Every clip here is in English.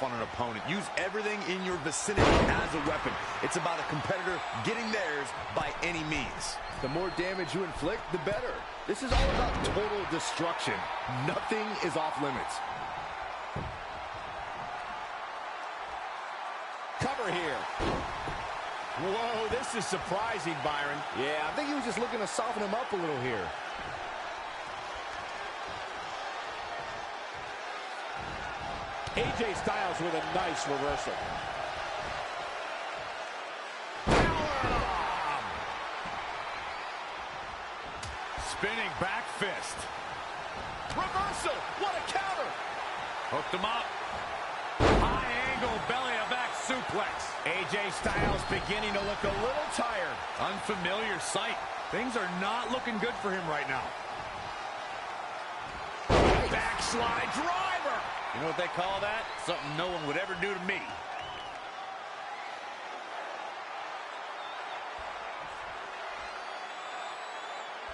on an opponent. Use everything in your vicinity as a weapon. It's about a competitor getting theirs by any means. The more damage you inflict, the better. This is all about total destruction. Nothing is off limits. Cover here. Whoa, this is surprising, Byron. Yeah, I think he was just looking to soften him up a little here. AJ Styles with a nice reversal. Spinning back fist. Reversal. What a counter. Hooked him up. High angle belly-to-back suplex. AJ Styles beginning to look a little tired. Unfamiliar sight. Things are not looking good for him right now. Backslide driver. You know what they call that? Something no one would ever do to me.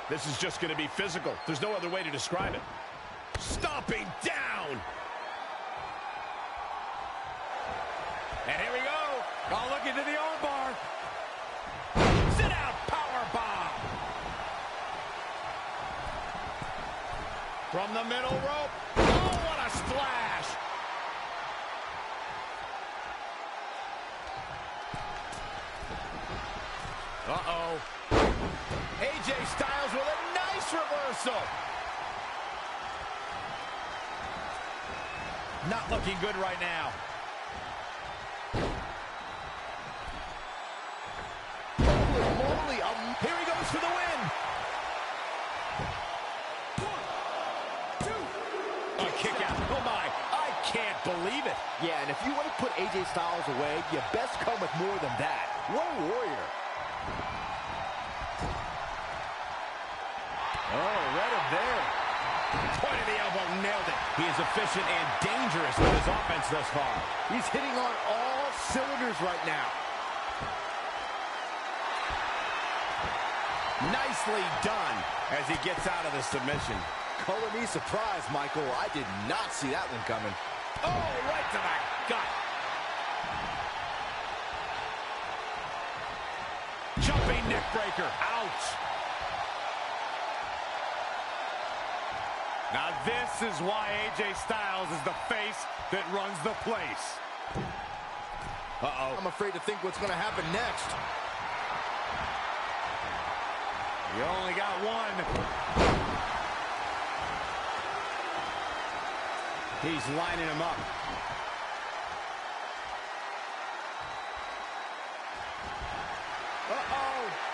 This is just going to be physical. There's no other way to describe it. Stomping down. And here we go. Oh, look into the armbar. Sit out power bomb. From the middle rope. Oh, what a splash. Uh-oh. AJ Styles with a nice reversal. Not looking good right now. Holy moly, here he goes for the win. 1, 2. A kick out. Oh my, I can't believe it. Yeah, and if you want to put AJ Styles away, you best come with more than that. What a warrior. Oh, read him there. Point of the elbow, nailed it. He is efficient and dangerous with his offense thus far. He's hitting on all cylinders right now. Nicely done as he gets out of the submission. Color me surprised, Michael. I did not see that one coming. Oh, right to the gut. Jumping neck breaker. Ouch. Now this is why AJ Styles is the face that runs the place. I'm afraid to think what's going to happen next. You only got one. He's lining him up.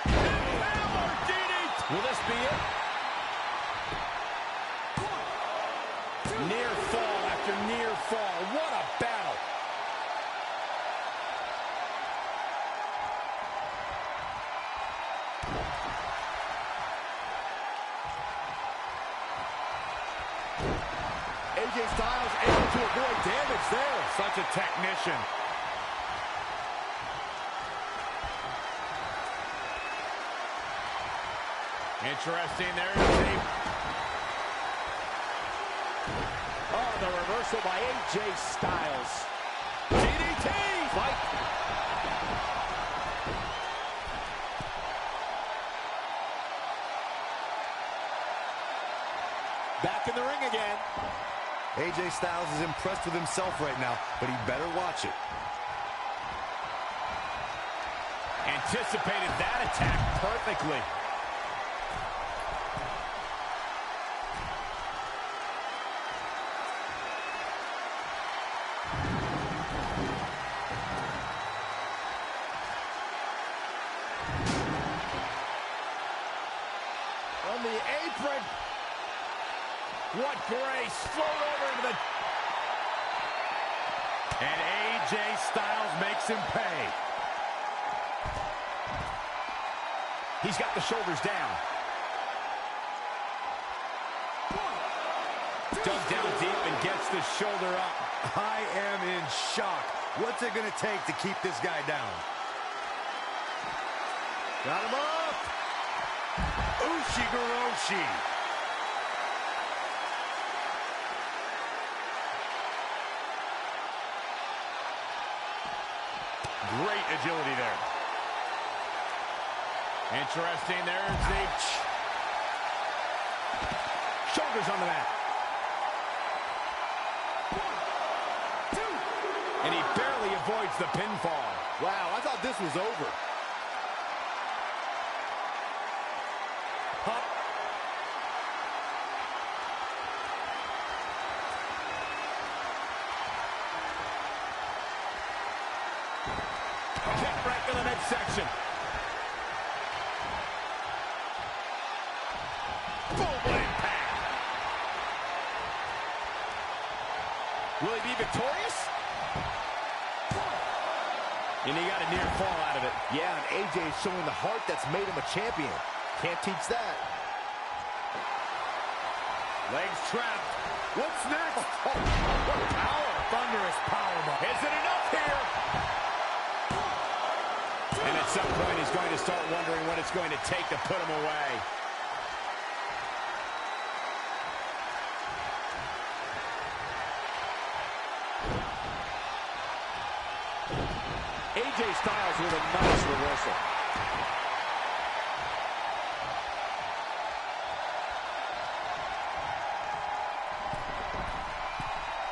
Hammer DDT. Will this be it? Near fall after near fall. What a battle. AJ Styles able to avoid damage there. Such a technician. Interesting there. Oh, the reversal by AJ Styles. DDT! Fight. Back in the ring again. AJ Styles is impressed with himself right now, but he better watch it. Anticipated that attack perfectly. On the apron. What grace. Float over into the... And AJ Styles makes him pay. He's got the shoulders down. Dug down deep and gets the shoulder up. I am in shock. What's it going to take to keep this guy down? Got him up. Ushigoroshi. Great agility there. Interesting. There's the shoulders on the mat. 1, 2. And he barely avoids the pinfall. Wow, I thought this was over. Up. Kick right to the midsection. Boom, impact. Will he be victorious? And he got a near fall out of it. Yeah, and AJ is showing the heart that's made him a champion. Can't teach that. Legs trapped. What's next? Oh, what power. Thunderous powerbomb. Is it enough here? And at some point, he's going to start wondering what it's going to take to put him away. AJ Styles with a nice reversal.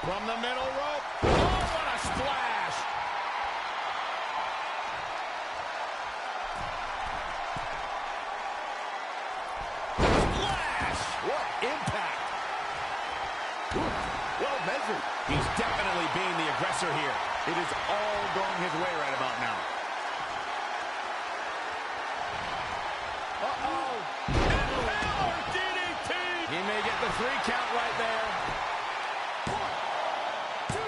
From the middle rope. Oh, what a splash. Splash. What impact. Well measured. He's definitely being the aggressor here. It is all going his way right about now. Uh-oh. Impaler DDT. He may get the 3 count right there. 1, 2,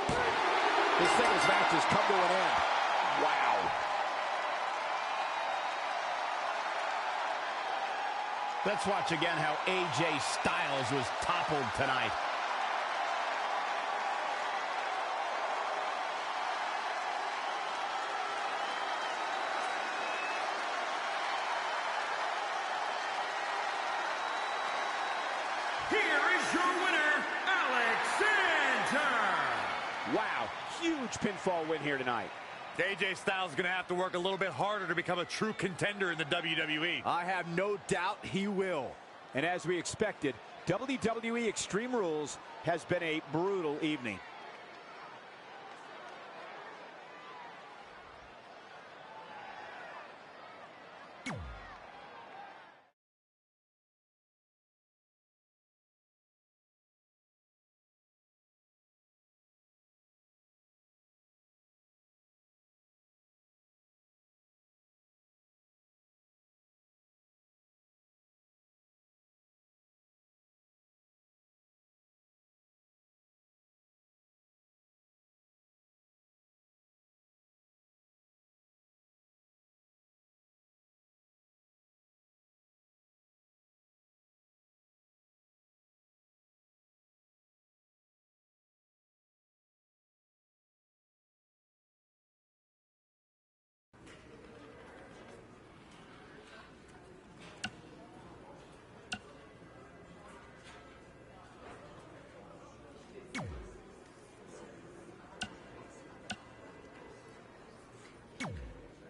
3. This singles match has come to an end. Wow. Let's watch again how AJ Styles was toppled tonight. Here is your winner, Alexander. Wow, huge pinfall win here tonight. AJ Styles is going to have to work a little bit harder to become a true contender in the WWE. I have no doubt he will. And as we expected, WWE Extreme Rules has been a brutal evening.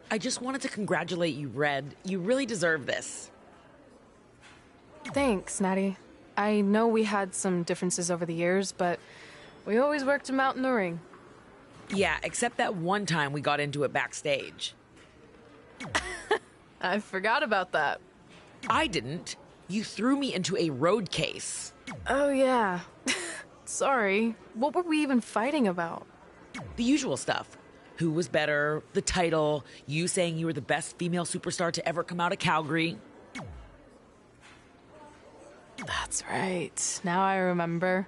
I just wanted to congratulate you, Red. You really deserve this. Thanks, Natty. I know we had some differences over the years, but we always worked them out in the ring. Yeah, except that one time we got into it backstage. I forgot about that. I didn't. You threw me into a road case. Oh, yeah. Sorry. What were we even fighting about? The usual stuff. Who was better, the title, you saying you were the best female superstar to ever come out of Calgary. That's right. Now I remember.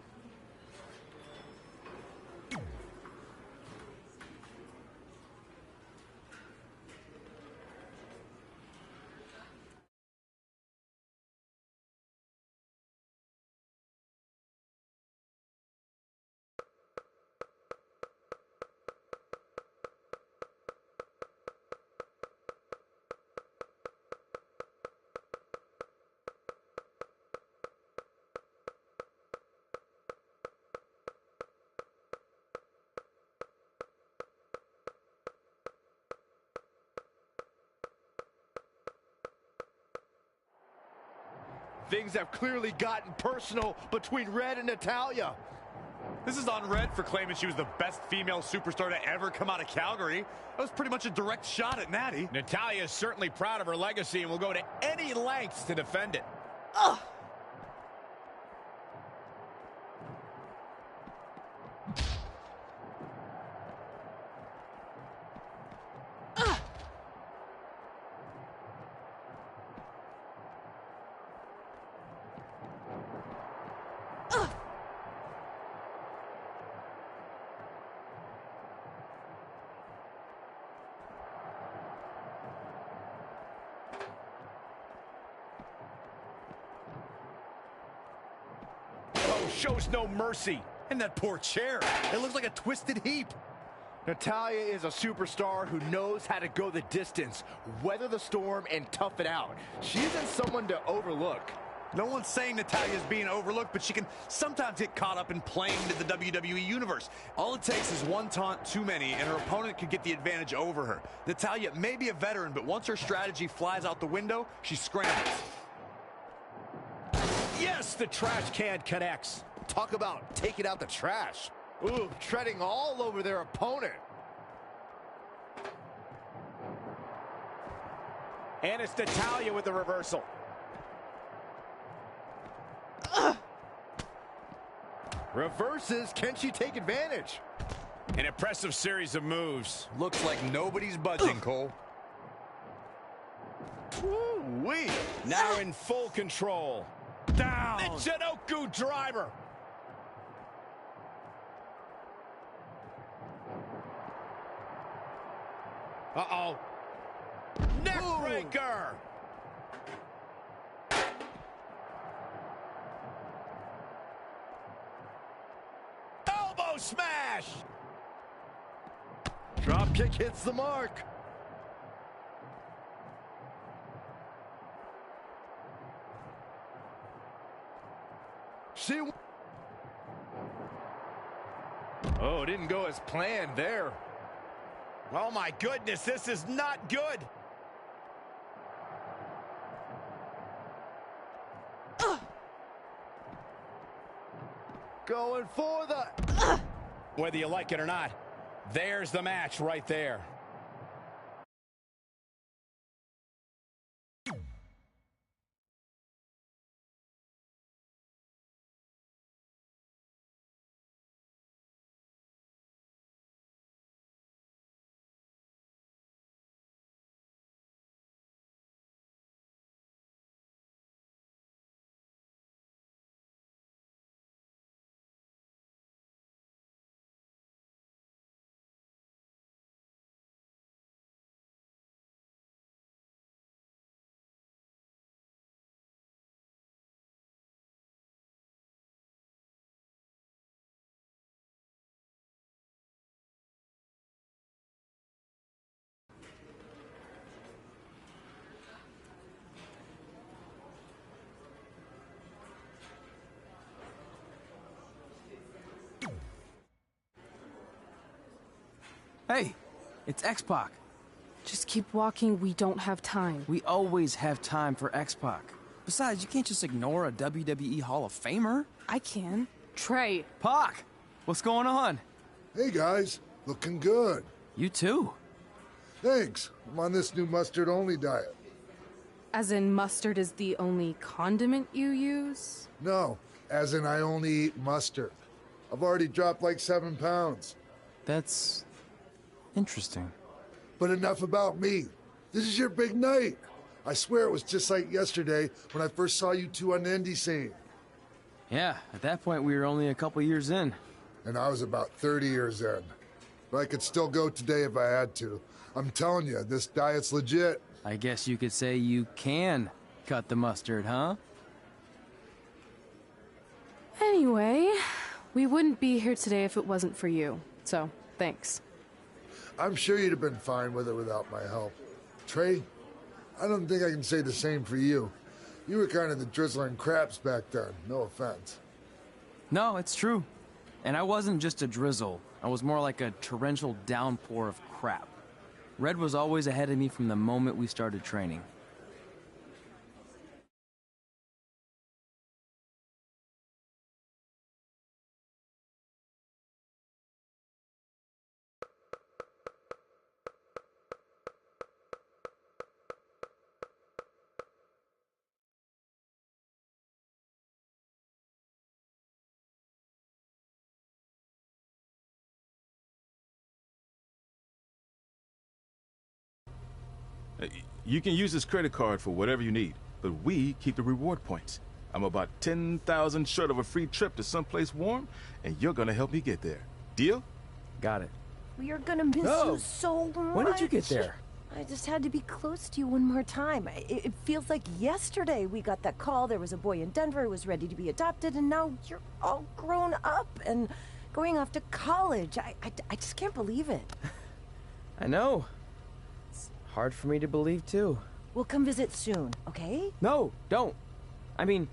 Things have clearly gotten personal between Red and Natalya. This is on Red for claiming she was the best female superstar to ever come out of Calgary. That was pretty much a direct shot at Natty. Natalya is certainly proud of her legacy and will go to any lengths to defend it. Ugh. Shows no mercy. And that poor chair. It looks like a twisted heap. Natalya is a superstar who knows how to go the distance, weather the storm, and tough it out. She isn't someone to overlook. No one's saying Natalya is being overlooked, but she can sometimes get caught up in playing to the WWE Universe. All it takes is one taunt too many, and her opponent could get the advantage over her. Natalya may be a veteran, but once her strategy flies out the window, she scrambles. Yes, the trash can connects. Talk about taking out the trash. Ooh, treading all over their opponent. And it's Natalya with the reversal. Reverses, can she take advantage? An impressive series of moves. Looks like nobody's budging, Cole. Woo-wee. Now in full control. Down. The Jinoku driver. Uh-oh. Neckbreaker. Elbow smash. Drop kick hits the mark. Oh, didn't go as planned there. Oh my goodness, this is not good. Going for the... Whether you like it or not, there's the match right there. Hey, it's X-Pac. Just keep walking, we don't have time. We always have time for X-Pac. Besides, you can't just ignore a WWE Hall of Famer. I can. Trey. Pac, what's going on? Hey guys, looking good. You too. Thanks. I'm on this new mustard-only diet. As in mustard is the only condiment you use? No, as in I only eat mustard. I've already dropped like 7 pounds. That's interesting. But enough about me. This is your big night. I swear it was just like yesterday when I first saw you two on the indie scene. Yeah, at that point we were only a couple years in. And I was about 30 years in. But I could still go today if I had to. I'm telling you, this diet's legit. I guess you could say you can cut the mustard, huh? Anyway, we wouldn't be here today if it wasn't for you. So, thanks. I'm sure you'd have been fine with it without my help. Trey, I don't think I can say the same for you. You were kind of the drizzling craps back then, no offense. No, it's true. And I wasn't just a drizzle. I was more like a torrential downpour of crap. Red was always ahead of me from the moment we started training. You can use this credit card for whatever you need, but we keep the reward points. I'm about 10,000 short of a free trip to someplace warm, and you're gonna help me get there. Deal? Got it. We are gonna miss you so much. When did you get there? I just had to be close to you one more time. It feels like yesterday we got that call. There was a boy in Denver who was ready to be adopted, and now you're all grown up and going off to college. I just can't believe it. I know. It's hard for me to believe, too. We'll come visit soon, okay? No, don't. I mean,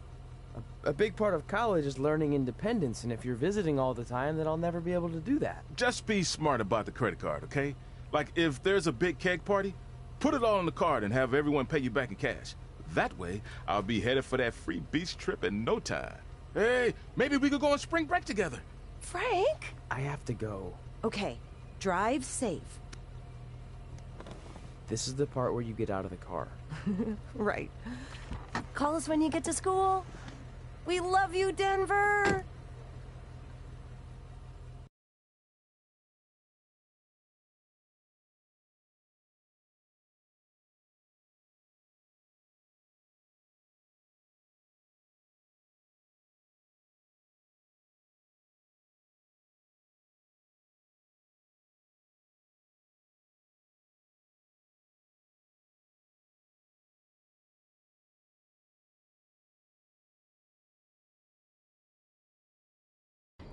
a big part of college is learning independence, and if you're visiting all the time, then I'll never be able to do that. Just be smart about the credit card, okay? Like, if there's a big keg party, put it all on the card and have everyone pay you back in cash. That way, I'll be headed for that free beach trip in no time. Hey, maybe we could go on spring break together. Frank? I have to go. Okay, drive safe. This is the part where you get out of the car. Right. Call us when you get to school. We love you, Denver!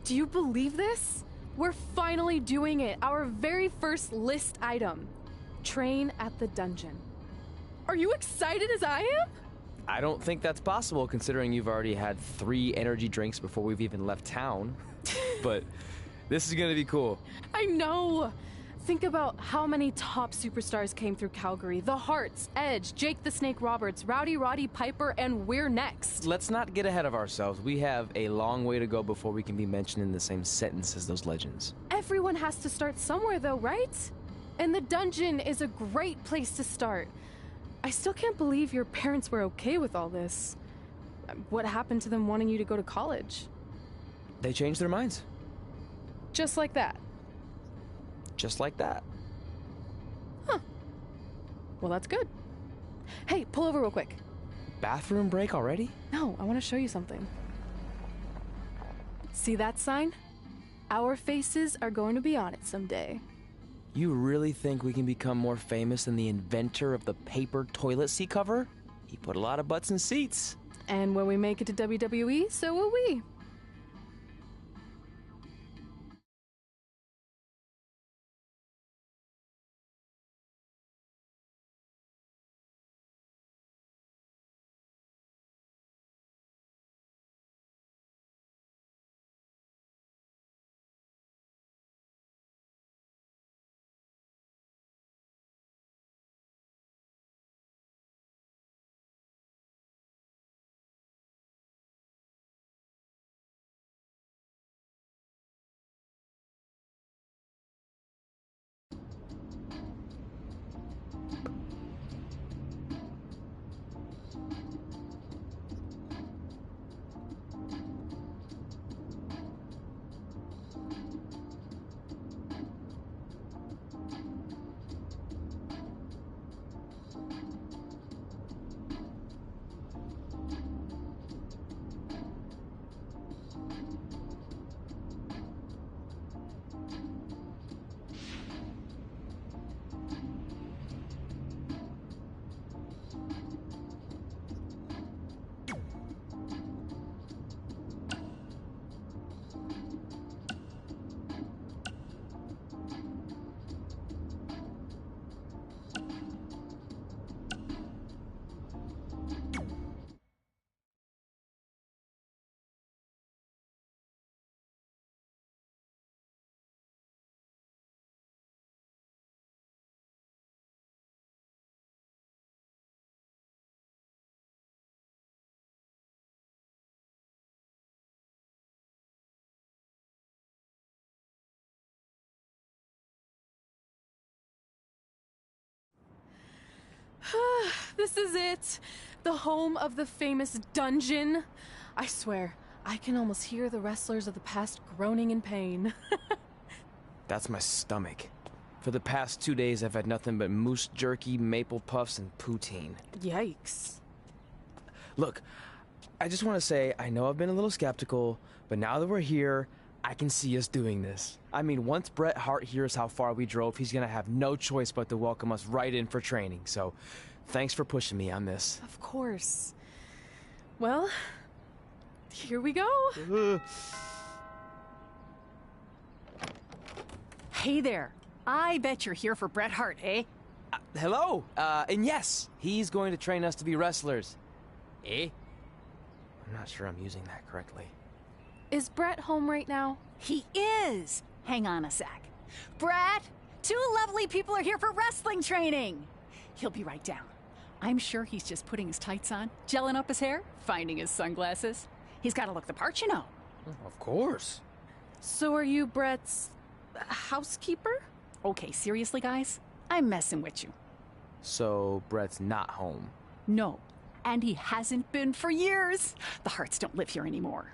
Do you believe this? We're finally doing it. Our very first list item. Train at the dungeon. Are you excited as I am? I don't think that's possible, considering you've already had 3 energy drinks before we've even left town. But this is gonna be cool. I know. Think about how many top superstars came through Calgary. The Hearts, Edge, Jake the Snake Roberts, Rowdy Roddy Piper, and we're next. Let's not get ahead of ourselves. We have a long way to go before we can be mentioned in the same sentence as those legends. Everyone has to start somewhere though, right? And the dungeon is a great place to start. I still can't believe your parents were okay with all this. What happened to them wanting you to go to college? They changed their minds. Just like that. Just like that. Huh. Well, that's good. Hey, pull over real quick. Bathroom break already? No, I want to show you something. See that sign? Our faces are going to be on it someday. You really think we can become more famous than the inventor of the paper toilet seat cover? He put a lot of butts in seats. And when we make it to WWE, so will we. This is it. The home of the famous dungeon. I swear, I can almost hear the wrestlers of the past groaning in pain. That's my stomach. For the past 2 days, I've had nothing but moose jerky, maple puffs, and poutine. Yikes. Look, I just want to say, I know I've been a little skeptical, but now that we're here, I can see us doing this. I mean, once Bret Hart hears how far we drove, he's going to have no choice but to welcome us right in for training. So, thanks for pushing me on this. Of course. Well, here we go. Hey there. I bet you're here for Bret Hart, eh? Hello. And yes, he's going to train us to be wrestlers. Eh? I'm not sure I'm using that correctly. Is Bret home right now? He is. Hang on a sec. Bret, 2 lovely people are here for wrestling training. He'll be right down. I'm sure he's just putting his tights on, gelling up his hair, finding his sunglasses. He's got to look the part, you know. Of course. So are you Bret's housekeeper? Okay, seriously, guys? I'm messing with you. So, Bret's not home. No, and he hasn't been for years. The Harts don't live here anymore.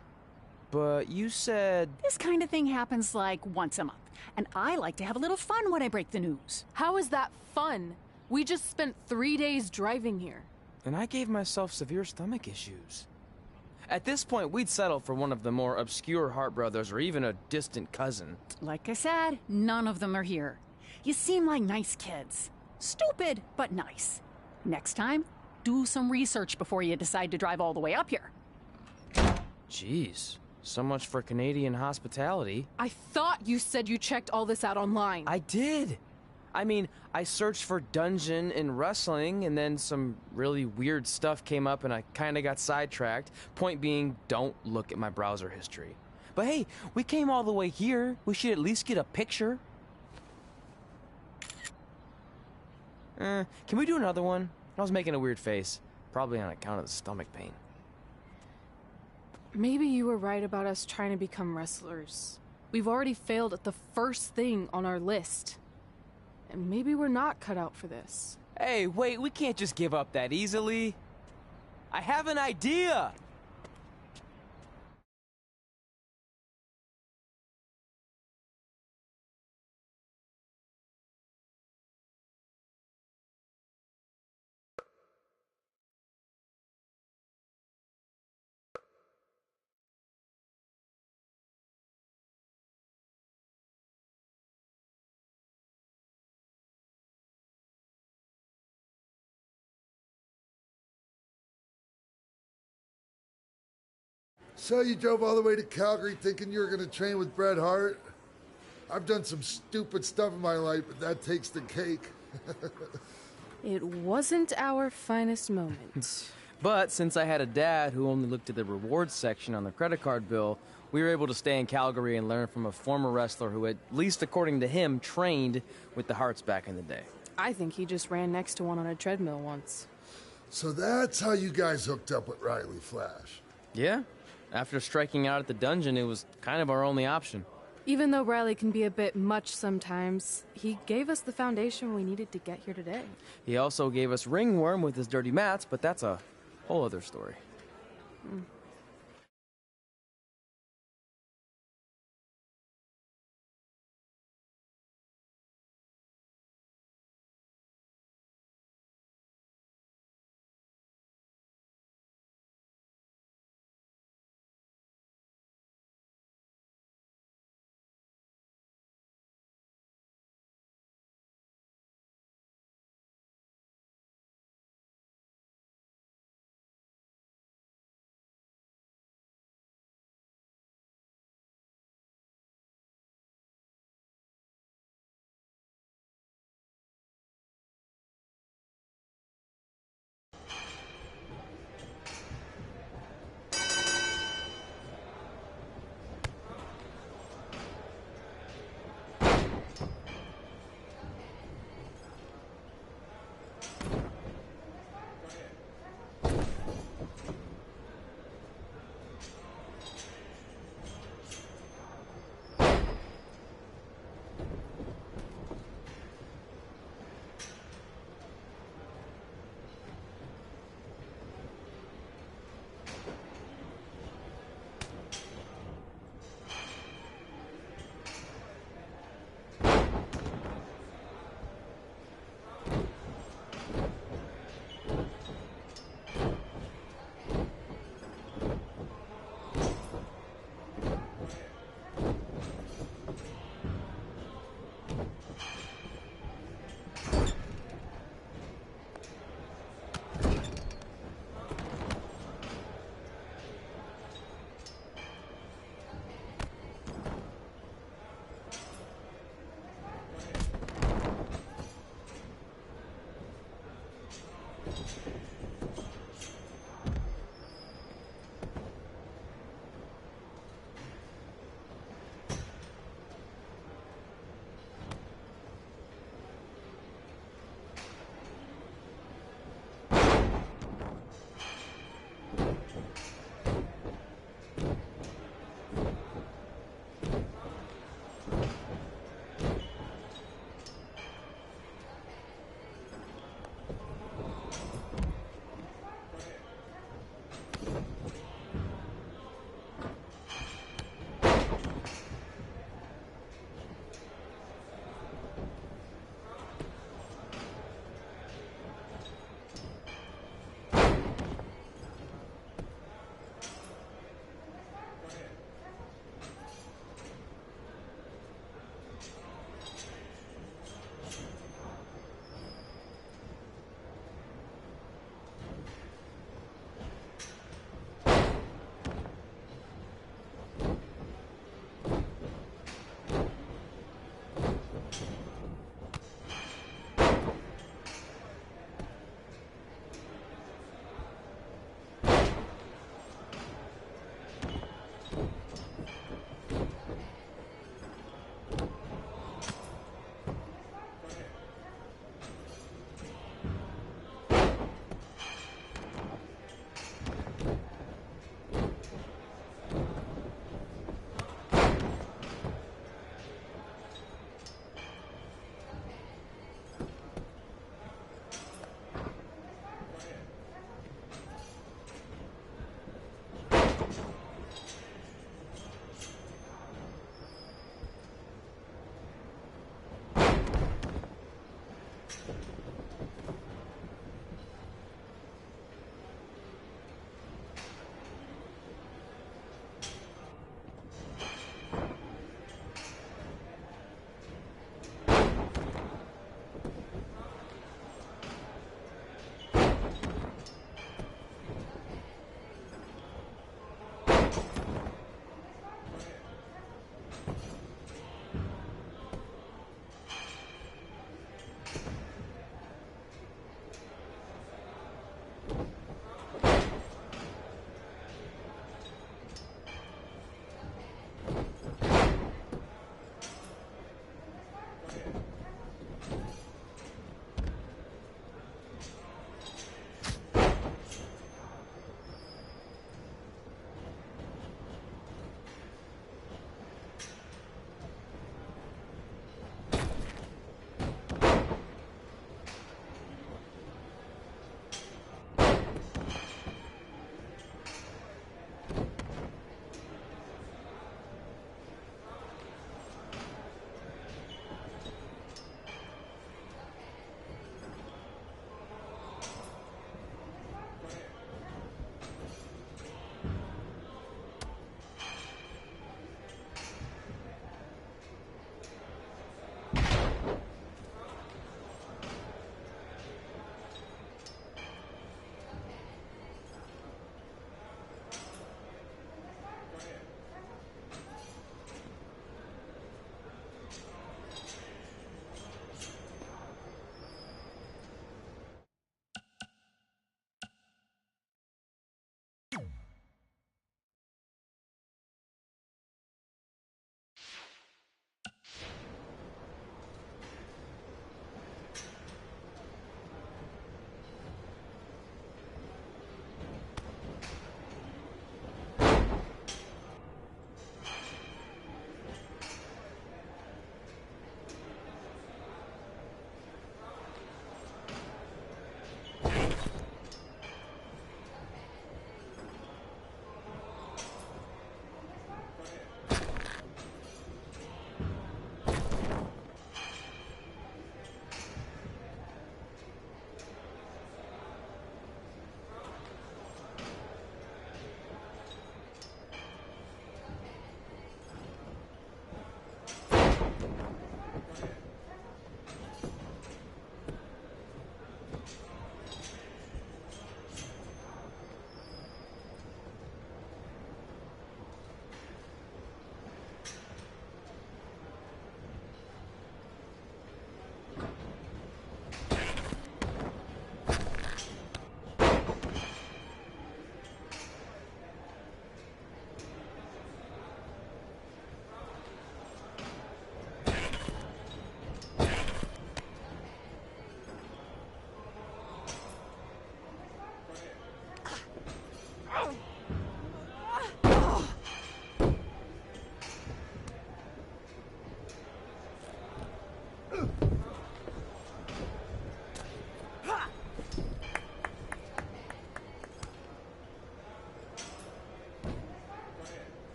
But you said... This kind of thing happens like once a month, and I like to have a little fun when I break the news. How is that fun? We just spent 3 days driving here. And I gave myself severe stomach issues. At this point, we'd settle for one of the more obscure Hart brothers or even a distant cousin. Like I said, none of them are here. You seem like nice kids. Stupid, but nice. Next time, do some research before you decide to drive all the way up here. Jeez, so much for Canadian hospitality. I thought you said you checked all this out online. I did. I mean, I searched for dungeon in wrestling, and then some really weird stuff came up, and I kind of got sidetracked. Point being, don't look at my browser history. But hey, we came all the way here. We should at least get a picture. Can we do another one? I was making a weird face, probably on account of the stomach pain. Maybe you were right about us trying to become wrestlers. We've already failed at the first thing on our list. And maybe we're not cut out for this. Hey, wait, we can't just give up that easily. I have an idea! So you drove all the way to Calgary thinking you were going to train with Bret Hart? I've done some stupid stuff in my life, but that takes the cake. It wasn't our finest moment. But since I had a dad who only looked at the rewards section on the credit card bill, we were able to stay in Calgary and learn from a former wrestler who, at least according to him, trained with the Harts back in the day. I think he just ran next to one on a treadmill once. So that's how you guys hooked up with Riley Flash. Yeah. After striking out at the dungeon, it was kind of our only option. Even though Riley can be a bit much sometimes, he gave us the foundation we needed to get here today. He also gave us ringworm with his dirty mats, but that's a whole other story.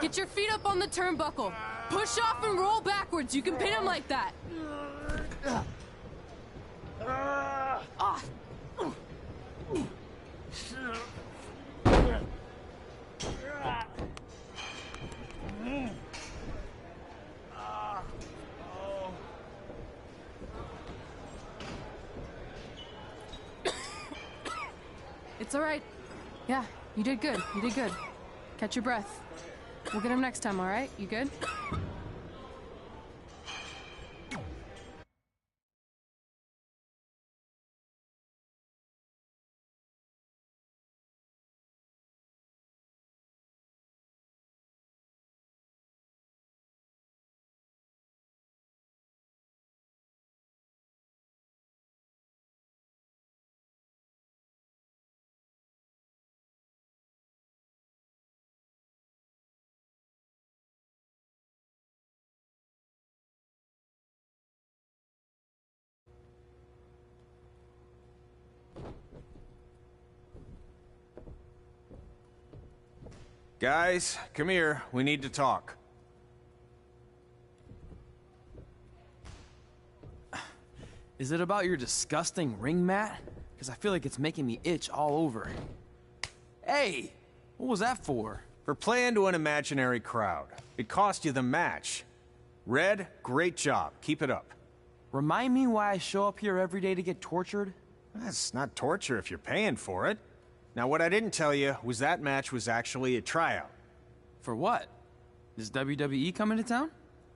Get your feet up on the turnbuckle. Push off and roll backwards. You can pin him like that. Off. It's all right. Yeah, you did good. You did good. Catch your breath. We'll get him next time, all right? You good? Guys, come here. We need to talk. Is it about your disgusting ring mat? Because I feel like it's making me itch all over. Hey! What was that for? For playing to an imaginary crowd. It cost you the match. Red, great job. Keep it up. Remind me why I show up here every day to get tortured? That's not torture if you're paying for it. Now, what I didn't tell you was that match was actually a tryout. For what? Is WWE coming to town?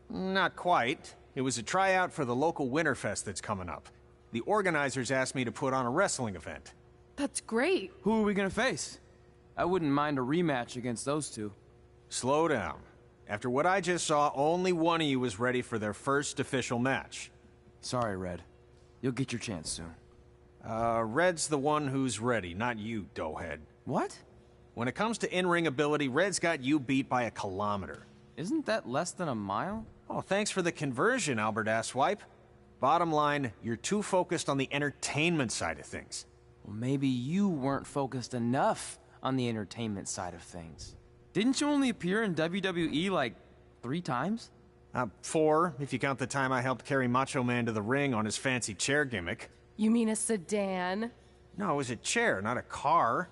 Not quite. It was a tryout for the local Winterfest that's coming up. The organizers asked me to put on a wrestling event. That's great. Who are we gonna face? I wouldn't mind a rematch against those two. Slow down. After what I just saw, only one of you was ready for their first official match. Sorry, Red. You'll get your chance soon. Red's the one who's ready, not you, doughhead. What? When it comes to in-ring ability, Red's got you beat by a kilometer. Isn't that less than a mile? Oh, thanks for the conversion, Albert Asswipe. Bottom line, you're too focused on the entertainment side of things. Well, maybe you weren't focused enough on the entertainment side of things. Didn't you only appear in WWE like 3 times? 4, if you count the time I helped carry Macho Man to the ring on his fancy chair gimmick. You mean a sedan? No, it was a chair, not a car.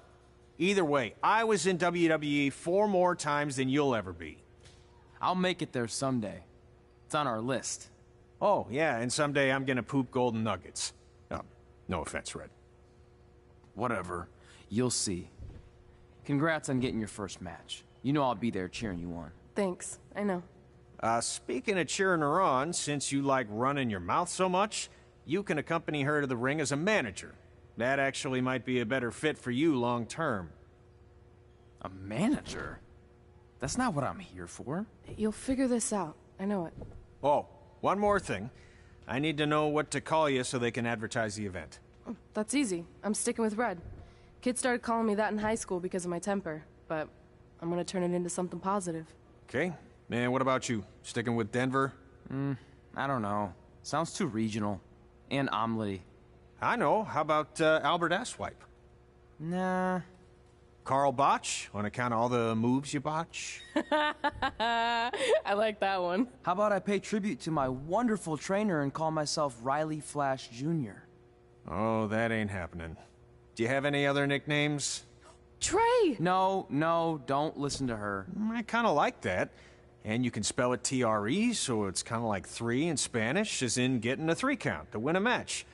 Either way, I was in WWE 4 more times than you'll ever be. I'll make it there someday. It's on our list. Oh, yeah, and someday I'm gonna poop golden nuggets. No offense, Red. Whatever. You'll see. Congrats on getting your first match. You know I'll be there cheering you on. Thanks. I know. Speaking of cheering her on, since you like running your mouth so much, you can accompany her to the ring as a manager. That actually might be a better fit for you long term. A manager? That's not what I'm here for. You'll figure this out. I know it. Oh, one more thing. I need to know what to call you so they can advertise the event. Oh, that's easy. I'm sticking with Red. Kids started calling me that in high school because of my temper, but I'm gonna turn it into something positive. Okay. And what about you? Sticking with Denver? I don't know. Sounds too regional. And omelety. I know. How about Albert Asswipe? Nah. Carl Botch, on account of all the moves you botch? I like that one. How about I pay tribute to my wonderful trainer and call myself Riley Flash Jr.? Oh, that ain't happening. Do you have any other nicknames? Trey! No, don't listen to her. I kind of like that. And you can spell it T-R-E, so it's kind of like 3 in Spanish, as in getting a 3 count to win a match.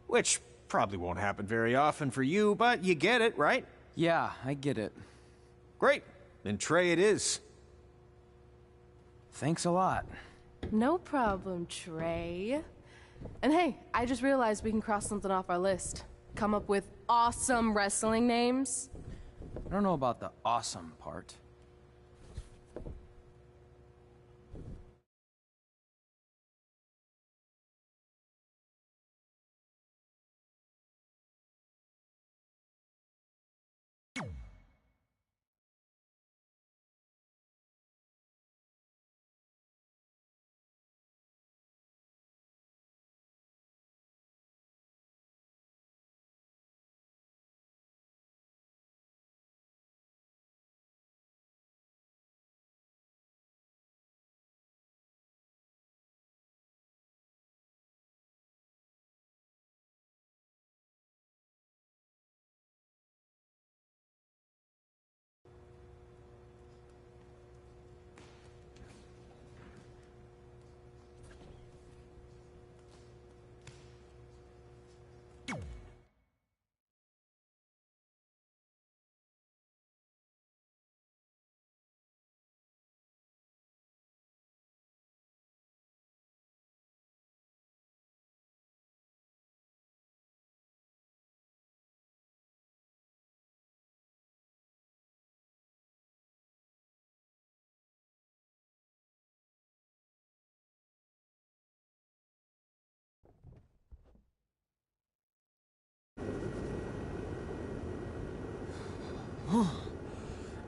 Which probably won't happen very often for you, but you get it, right? Yeah, I get it. Great. Then Trey it is. Thanks a lot. No problem, Trey. And hey, I just realized we can cross something off our list. Come up with awesome wrestling names. I don't know about the awesome part.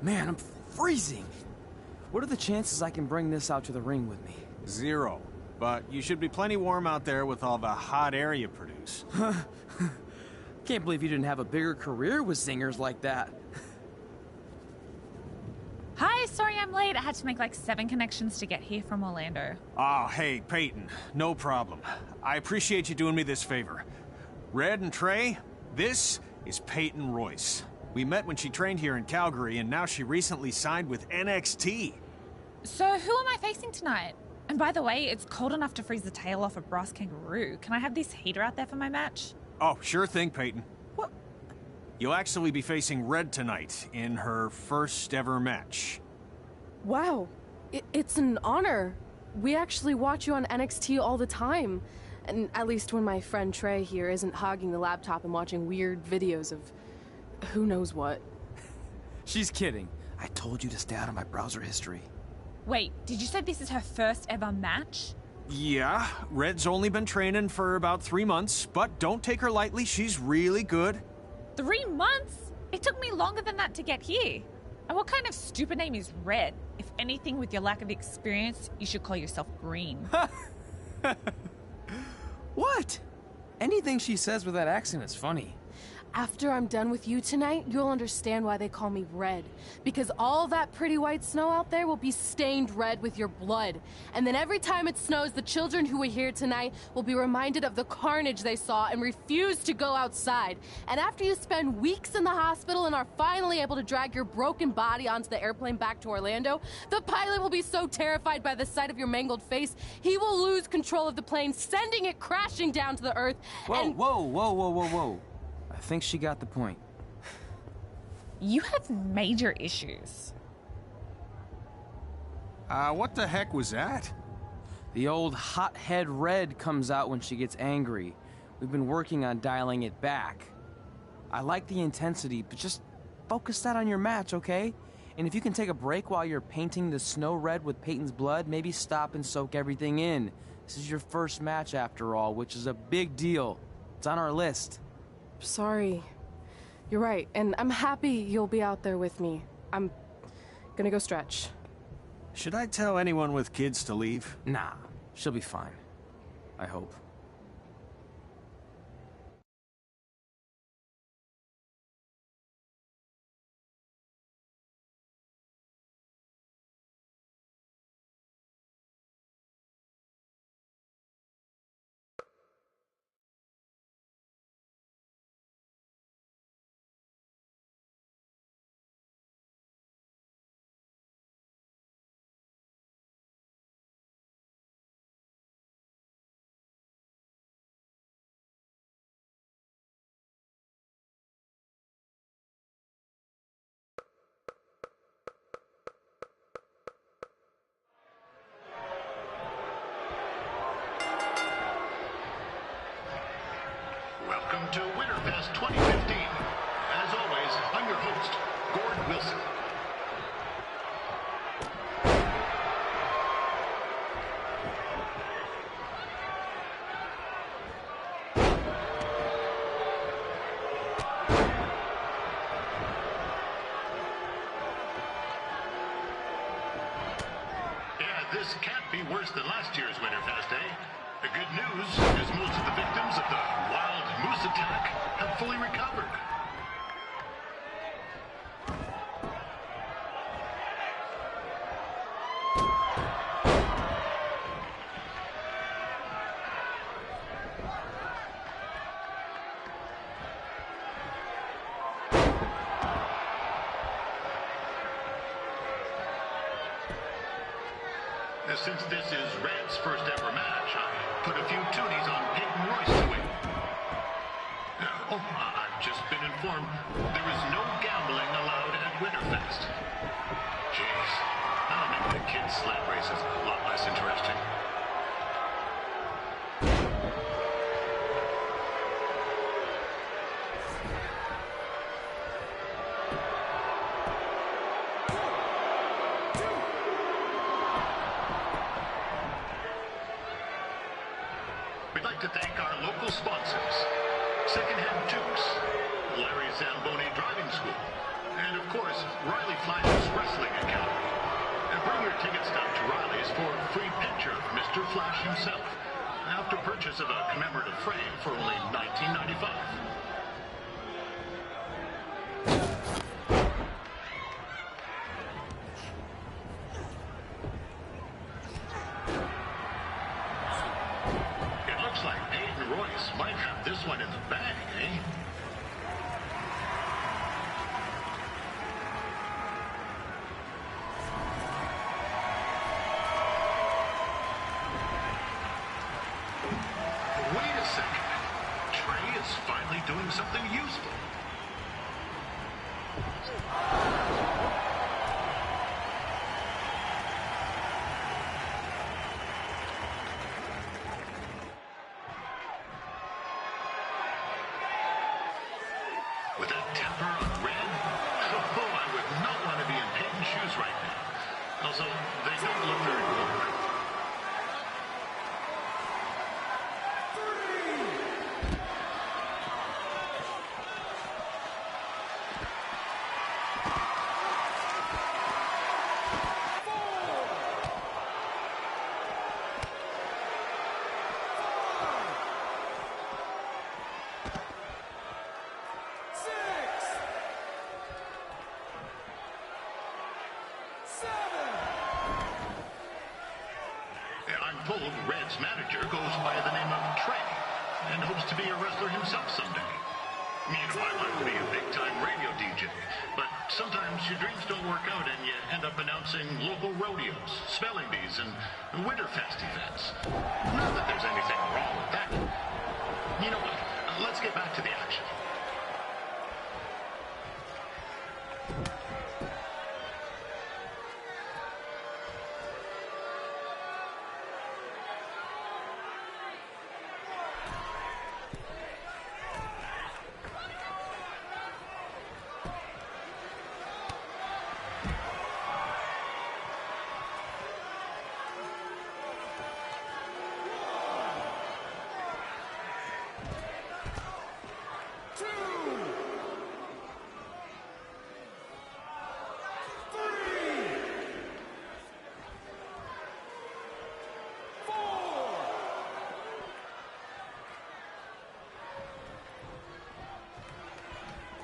Man, I'm freezing. What are the chances I can bring this out to the ring with me? 0. But you should be plenty warm out there with all the hot air you produce. Can't believe you didn't have a bigger career with zingers like that. Hi, sorry I'm late. I had to make like 7 connections to get here from Orlando. Oh, hey, Peyton. No problem. I appreciate you doing me this favor. Red and Trey, this is Peyton Royce. We met when she trained here in Calgary, and now she recently signed with NXT. So who am I facing tonight? And by the way, it's cold enough to freeze the tail off a brass kangaroo. Can I have this heater out there for my match? Oh, sure thing, Peyton. What? You'll actually be facing Red tonight in her first ever match. Wow, it's an honor. We actually watch you on NXT all the time. And at least when my friend Trey here isn't hogging the laptop and watching weird videos of who knows what. She's kidding. I told you to stay out of my browser history. Wait, did you say this is her first ever match? Yeah, Red's only been training for about 3 months, but don't take her lightly, she's really good. 3 months? It took me longer than that to get here. And what kind of stupid name is Red? If anything, with your lack of experience, you should call yourself Green. What? Anything she says with that accent is funny. After I'm done with you tonight, you'll understand why they call me Red. Because all that pretty white snow out there will be stained red with your blood. And then every time it snows, the children who are here tonight will be reminded of the carnage they saw and refuse to go outside. And after you spend weeks in the hospital and are finally able to drag your broken body onto the airplane back to Orlando, the pilot will be so terrified by the sight of your mangled face, he will lose control of the plane, sending it crashing down to the earth. Whoa. I think she got the point. You have major issues. What the heck was that? The old hothead Red comes out when she gets angry. We've been working on dialing it back. I like the intensity, but just focus that on your match, okay? And if you can take a break while you're painting the snow red with Peyton's blood, maybe stop and soak everything in. This is your first match after all, which is a big deal. It's on our list. Sorry. You're right, and I'm happy you'll be out there with me. I'm gonna go stretch. Should I tell anyone with kids to leave? Nah, she'll be fine. I hope. Welcome to Winterfest 2015. As always, I'm your host, Gord Wilson. Yeah, this can't be worse than last year's Winterfest, eh? The good news is most of the victims of the wild moose attack have fully recovered. Since this is Red's first ever match, I put a few toonies on Peyton Royce to win. I've just been informed there is no gambling allowed at Winterfest. Jeez, that'll make the kids' sled races a lot less interesting. We'd like to thank our local sponsors, Secondhand Tukes, Larry Zamboni Driving School, And of course, Riley Flash's Wrestling Academy. And bring your tickets down to Riley's for a free picture of Mr. Flash himself, after purchase of a commemorative frame for only $19.95. It looks like Peyton Royce might have this one in the bag, eh? Wait a second. Trey is finally doing something useful. With that temper on Red, oh, I would not want to be in Peyton's shoes right now. Also, they don't look very warm. I'm told Red's manager goes by the name of Trey and hopes to be a wrestler himself someday. You know, I want to be a big-time radio DJ, but sometimes your dreams don't work out and you end up announcing local rodeos, spelling bees, and Winterfest events. Not that there's anything wrong with that. You know what? Let's get back to the action.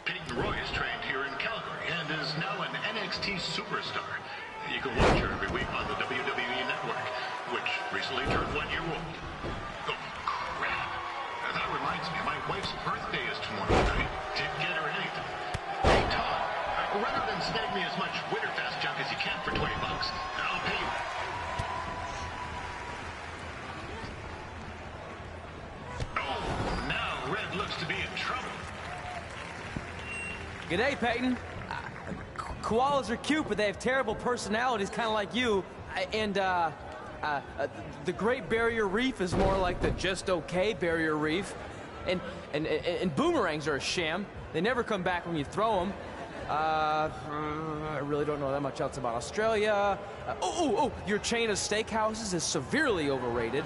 Peyton Royce trained here in Calgary and is now an NXT superstar. You can watch her every week on the WWE Network, which recently turned 1 year old. Oh, crap. That reminds me, my wife's birthday is tomorrow night. Didn't get her anything. Hey, Todd, run out and snag me as much Winterfest junk as you can for $20. I'll pay you. Oh, now Red looks to be in trouble. G'day, Peyton. Koalas are cute, but they have terrible personalities, kind of like you. The Great Barrier Reef is more like the just okay Barrier Reef. And boomerangs are a sham. They never come back when you throw them. I really don't know that much else about Australia. Your chain of steakhouses is severely overrated.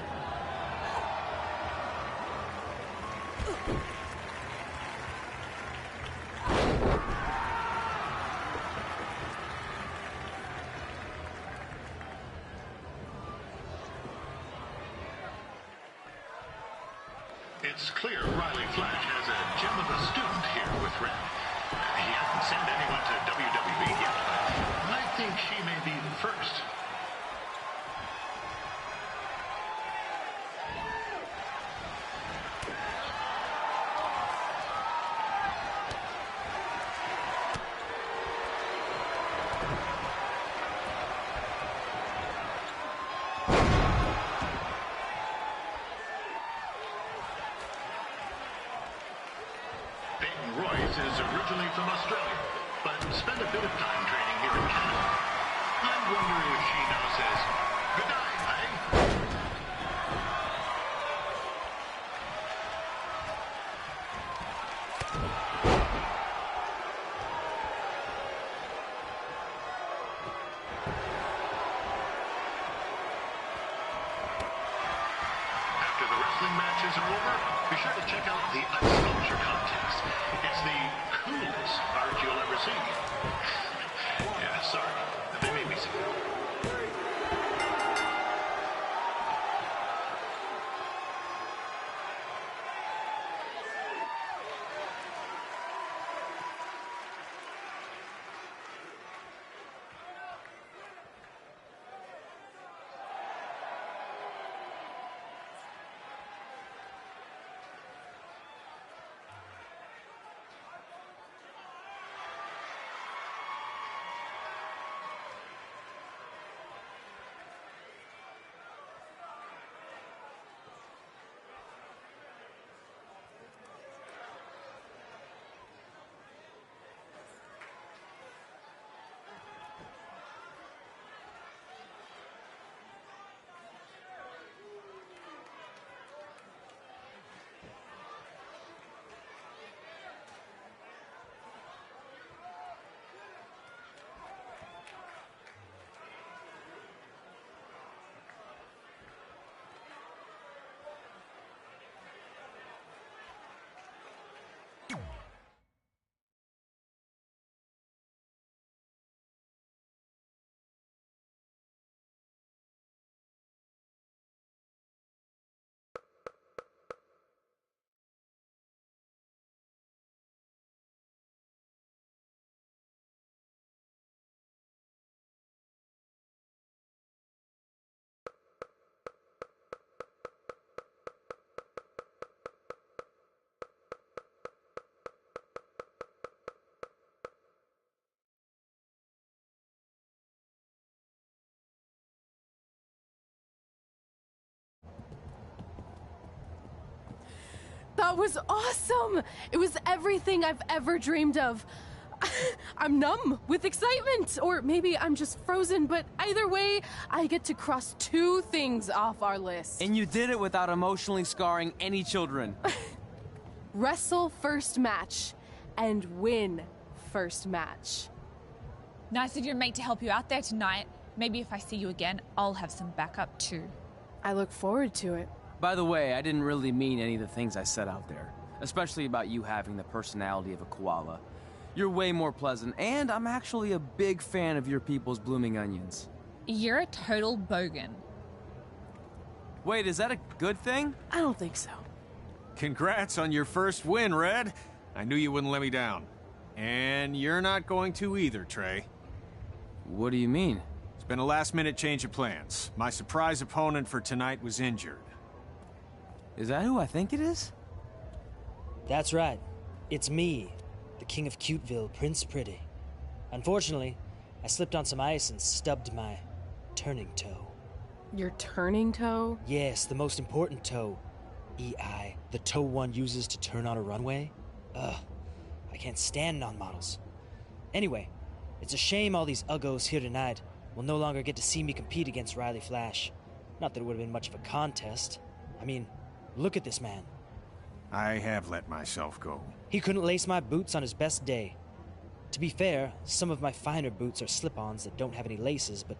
It's clear Riley Flash has a gem of a student here with Red. He hasn't sent anyone to WWE yet, but I think she may be the first. Peyton Royce is originally from Australia, but spent a bit of time training here in Canada. I wonder if she now says, good night, eh? After the wrestling matches are over, be sure to check out the ice sculpture contest. It's the coolest art you'll ever see. Yeah, sorry. They made me say that. That was awesome! It was everything I've ever dreamed of. I'm numb with excitement, or maybe I'm just frozen, but either way, I get to cross 2 things off our list. And you did it without emotionally scarring any children. Wrestle first match and win first match. Nice of your mate to help you out there tonight. Maybe if I see you again, I'll have some backup too. I look forward to it. By the way, I didn't really mean any of the things I said out there, especially about you having the personality of a koala. You're way more pleasant, and I'm actually a big fan of your people's blooming onions. You're a total bogan. Wait, is that a good thing? I don't think so. Congrats on your first win, Red. I knew you wouldn't let me down. And you're not going to either, Trey. What do you mean? It's been a last-minute change of plans. My surprise opponent for tonight was injured. Is that who I think it is? That's right. It's me, the King of Cuteville, Prince Pretty. Unfortunately, I slipped on some ice and stubbed my turning toe. Your turning toe? Yes, the most important toe. EI, the toe one uses to turn on a runway. Ugh, I can't stand non-models. Anyway, it's a shame all these uggos here tonight will no longer get to see me compete against Riley Flash. Not that it would have been much of a contest. I mean, look at this man. I have let myself go. He couldn't lace my boots on his best day. To be fair, some of my finer boots are slip-ons that don't have any laces, but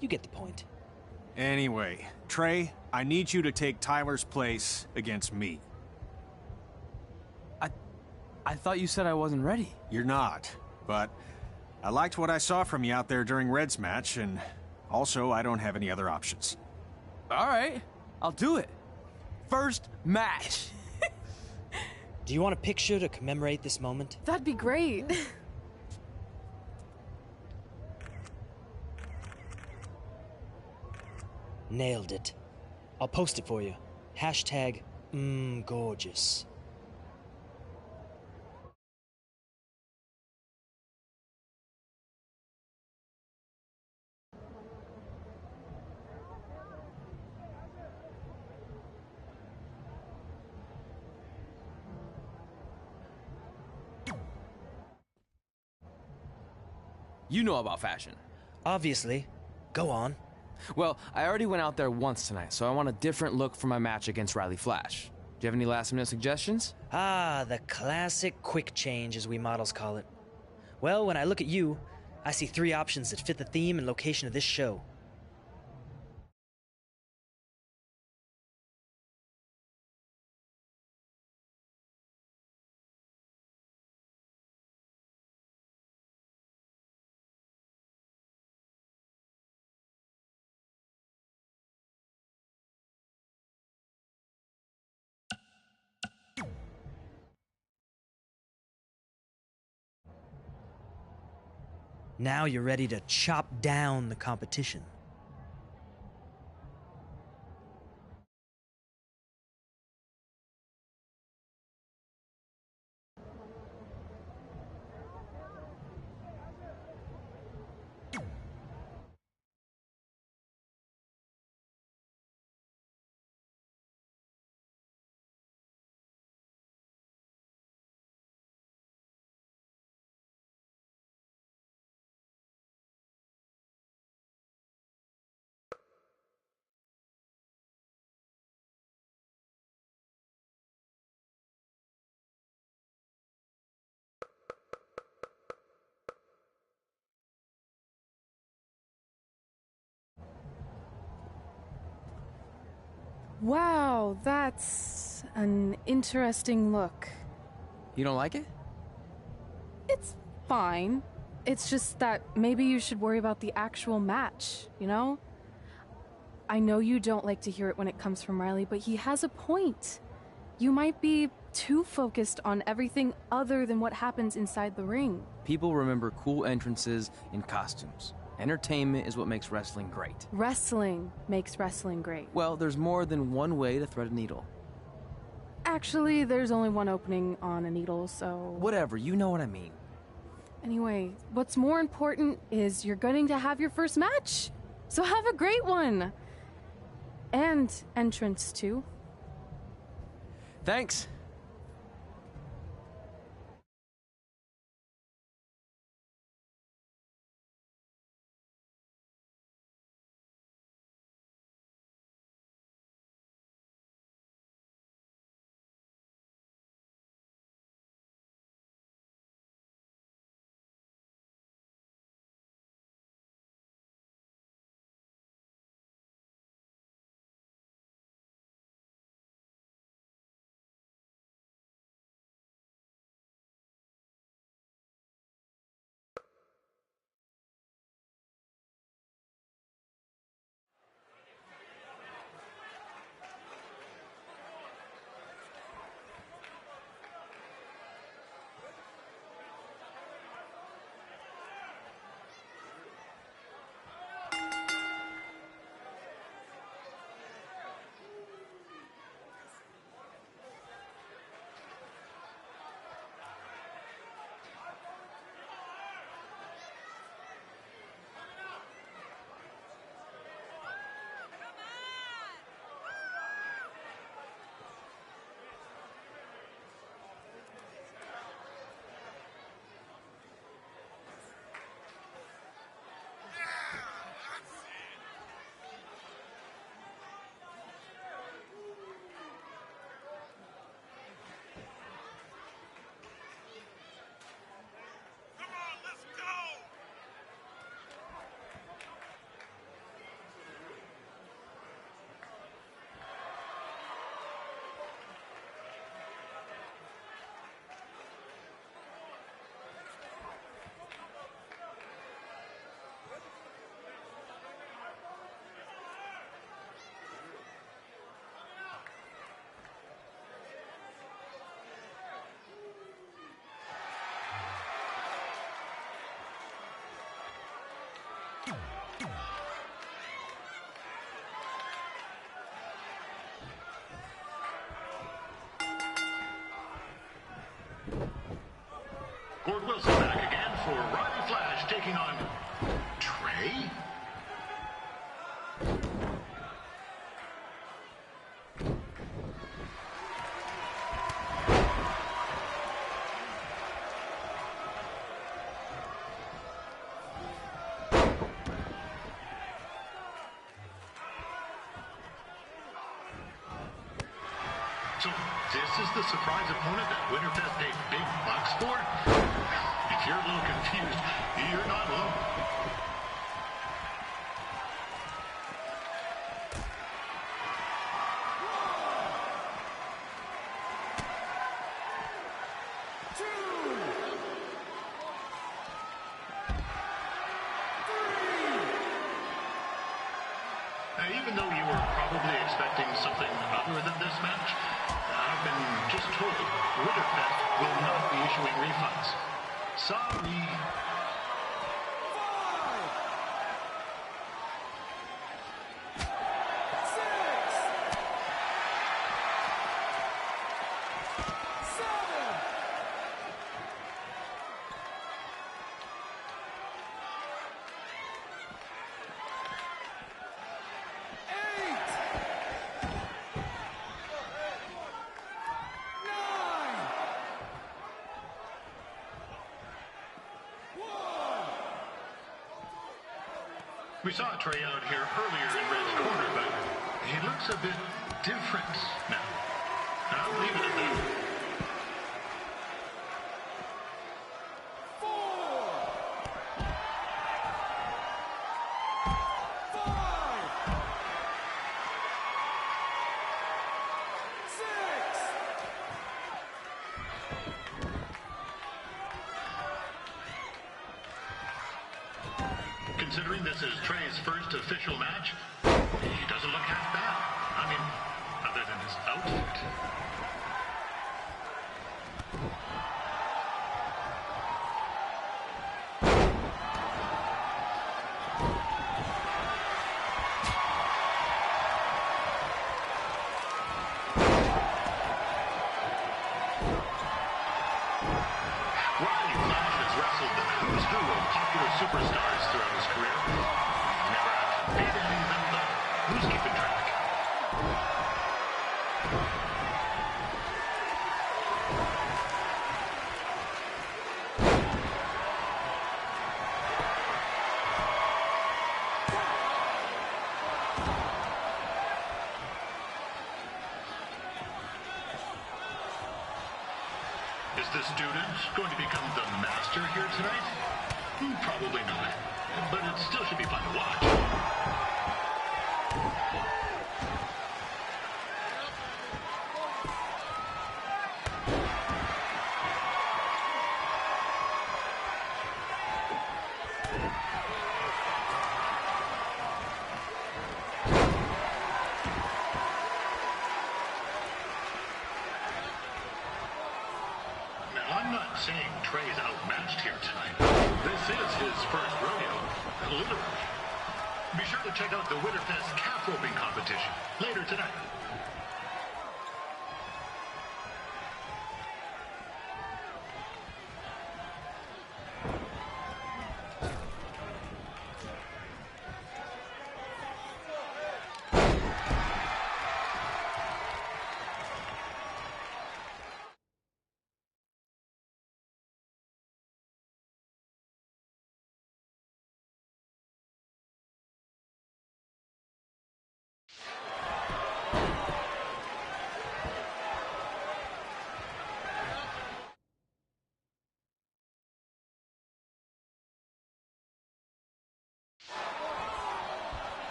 you get the point. Anyway, Trey, I need you to take Tyler's place against me. I thought you said I wasn't ready. You're not, but I liked what I saw from you out there during Red's match, and also I don't have any other options. All right, I'll do it. First match. Do you want a picture to commemorate this moment? That'd be great. Nailed it. I'll post it for you. Hashtag gorgeous. You know about fashion. Obviously. Go on. Well, I already went out there once tonight, so I want a different look for my match against Riley Flash. Do you have any last-minute suggestions? Ah, the classic quick change, as we models call it. Well, when I look at you, I see 3 options that fit the theme and location of this show. Now you're ready to chop down the competition. Wow, that's an interesting look. You don't like it? It's fine. It's just that maybe you should worry about the actual match, you know? I know you don't like to hear it when it comes from Riley, but he has a point. You might be too focused on everything other than what happens inside the ring. People remember cool entrances and costumes. Entertainment is what makes wrestling great. Wrestling makes wrestling great. Well, there's more than one way to thread a needle. Actually, there's only one opening on a needle, so... Whatever, you know what I mean. Anyway, what's more important is you're going to have your first match. So have a great one. And entrance, too. Thanks. Gord Wilson back again for Riley Flash taking on Trey. So this is the surprise opponent that Winterfest paid big bucks for? If you're a little confused, you're not alone. Now, even though you were probably expecting something other than this match, I've been just told Winterfest will not be issuing refunds. Sorry. We saw Trey out here earlier in Red's corner, but he looks a bit different now. I'll leave it at that. Considering this is Trey's first official match, he doesn't look half bad. I mean, other than his outfit. Popular superstars throughout his career. Never had beat any of them, but who's keeping track? Is the student going to become the master here tonight? Probably not, but it still should be fun to watch. I'm not saying Trey's outmatched here tonight. This is his first rodeo, literally. Be sure to check out the Winterfest calf roping competition later tonight.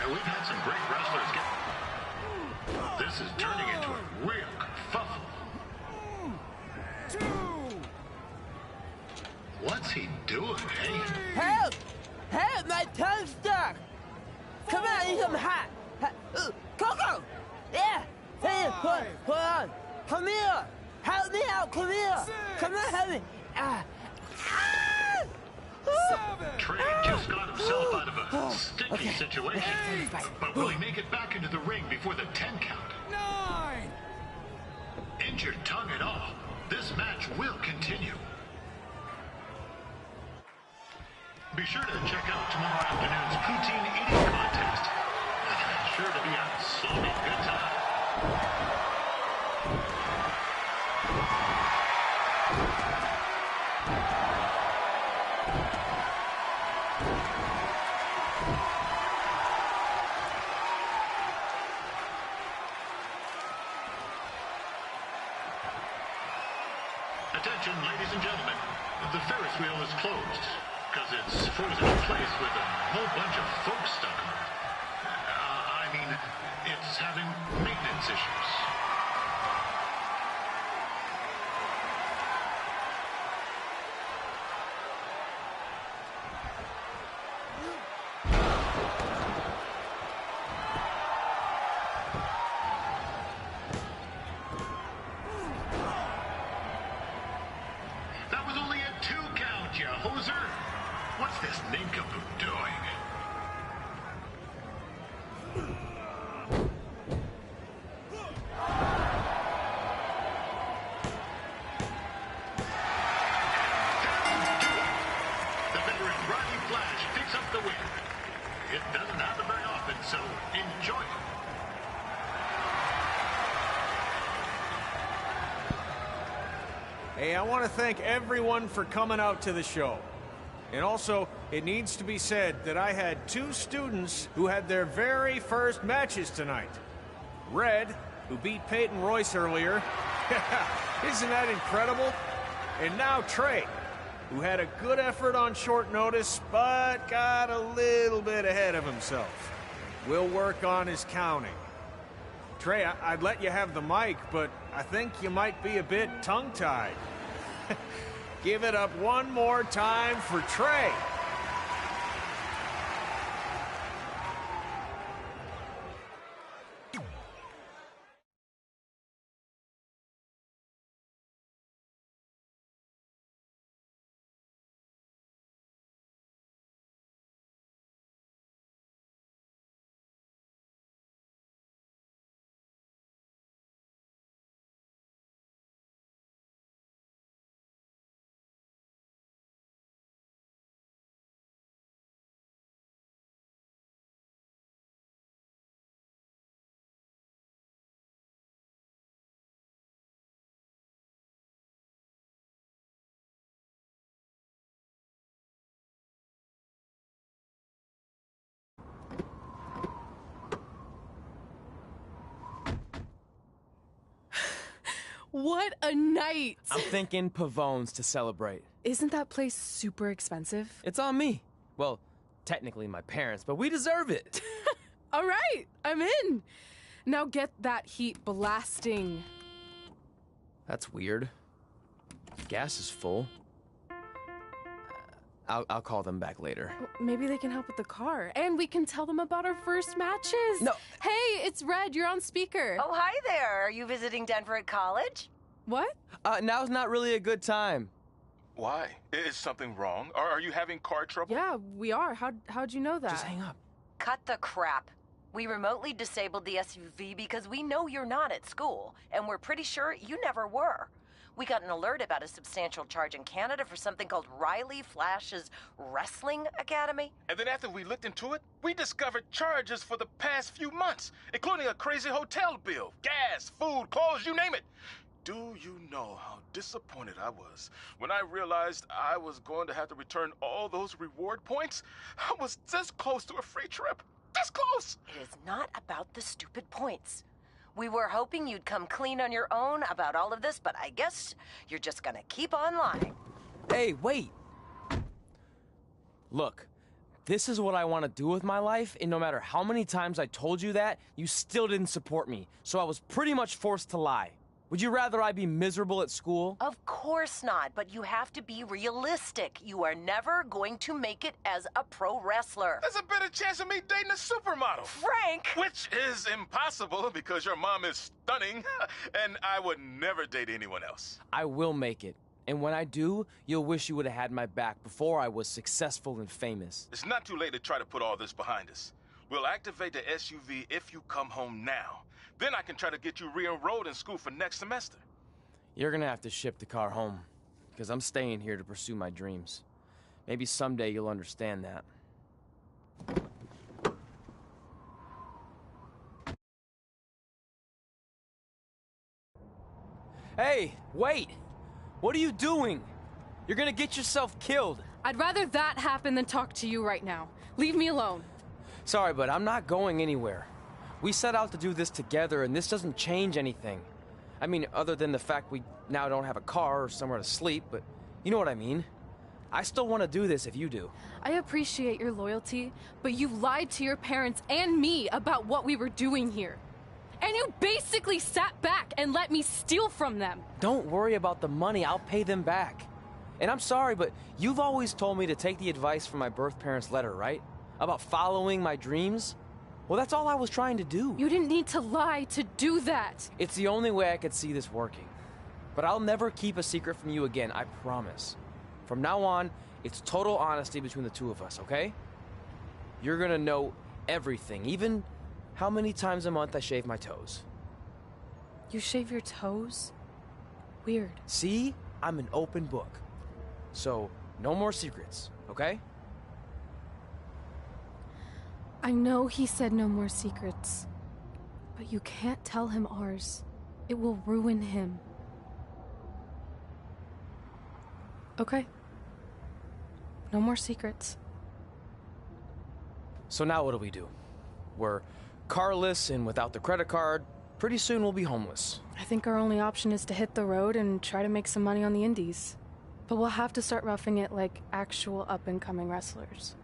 We've had some great wrestlers get... This is turning into a real kerfuffle. What's he doing, eh? Help! Help! My tongue's stuck! Come on, I need some hot! Coco! Yeah! Hey, hold on! Come here! Help me out! Come here! Come on, help me! Trey just got himself out of a sticky situation. But will he make it back into the ring before the 10 count? 9! Injured tongue and all, this match will continue. Be sure to check out tomorrow afternoon's poutine eating contest. Sure to be a sloppy good time. Attention, ladies and gentlemen. The Ferris wheel is closed because it's frozen in place with a whole bunch of folks stuck on it. I mean, it's having maintenance issues. What's this nincompoop doing? The veteran Roddy Flash picks up It doesn't happen very often, so enjoy it. Hey, I want to thank everyone for coming out to the show. And also, it needs to be said that I had 2 students who had their very first matches tonight. Red, who beat Peyton Royce earlier. Isn't that incredible? And now Trey, who had a good effort on short notice, but got a little bit ahead of himself. We'll work on his counting. Trey, I'd let you have the mic, but I think you might be a bit tongue-tied. Give it up one more time for Trey. What a night! I'm thinking Pavone's to celebrate. Isn't that place super expensive? It's on me. Well, technically my parents, but we deserve it. All right, I'm in. Now get that heat blasting. That's weird. Gas is full. I'll call them back later. Maybe they can help with the car, and we can tell them about our first matches. No. Hey, it's Red. You're on speaker. Oh, hi there. Are you visiting Denver at college? What? Now's not really a good time. Why? Is something wrong? Or are you having car trouble? Yeah, we are. How'd you know that? Just hang up. Cut the crap. We remotely disabled the SUV because we know you're not at school, and we're pretty sure you never were. We got an alert about a substantial charge in Canada for something called Riley Flash's Wrestling Academy. And then after we looked into it, we discovered charges for the past few months, including a crazy hotel bill, gas, food, clothes, you name it. Do you know how disappointed I was when I realized I was going to have to return all those reward points? I was this close to a free trip. This close! It is not about the stupid points. We were hoping you'd come clean on your own about all of this, but I guess you're just gonna keep on lying. Hey, wait. Look, this is what I want to do with my life, and no matter how many times I told you that, you still didn't support me, so I was pretty much forced to lie. Would you rather I be miserable at school? Of course not, but you have to be realistic. You are never going to make it as a pro wrestler. There's a better chance of me dating a supermodel. Frank! Which is impossible because your mom is stunning, and I would never date anyone else. I will make it. And when I do, you'll wish you would have had my back before I was successful and famous. It's not too late to try to put all this behind us. We'll activate the SUV if you come home now. Then I can try to get you re-enrolled in school for next semester. You're gonna have to ship the car home, because I'm staying here to pursue my dreams. Maybe someday you'll understand that. Hey, wait! What are you doing? You're gonna get yourself killed. I'd rather that happen than talk to you right now. Leave me alone. Sorry, but I'm not going anywhere. We set out to do this together, and this doesn't change anything. I mean, other than the fact we now don't have a car or somewhere to sleep, but you know what I mean. I still want to do this if you do. I appreciate your loyalty, but you lied to your parents and me about what we were doing here. And you basically sat back and let me steal from them. Don't worry about the money, I'll pay them back. And I'm sorry, but you've always told me to take the advice from my birth parents' letter, right? About following my dreams? Well, that's all I was trying to do. You didn't need to lie to do that. It's the only way I could see this working. But I'll never keep a secret from you again, I promise. From now on, it's total honesty between the two of us, okay? You're gonna know everything, even how many times a month I shave my toes. You shave your toes? Weird. See? I'm an open book. So, no more secrets, okay? I know he said no more secrets, but you can't tell him ours. It will ruin him. Okay. No more secrets. So now what do? We're carless and without the credit card. Pretty soon we'll be homeless. I think our only option is to hit the road and try to make some money on the indies. But we'll have to start roughing it like actual up-and-coming wrestlers.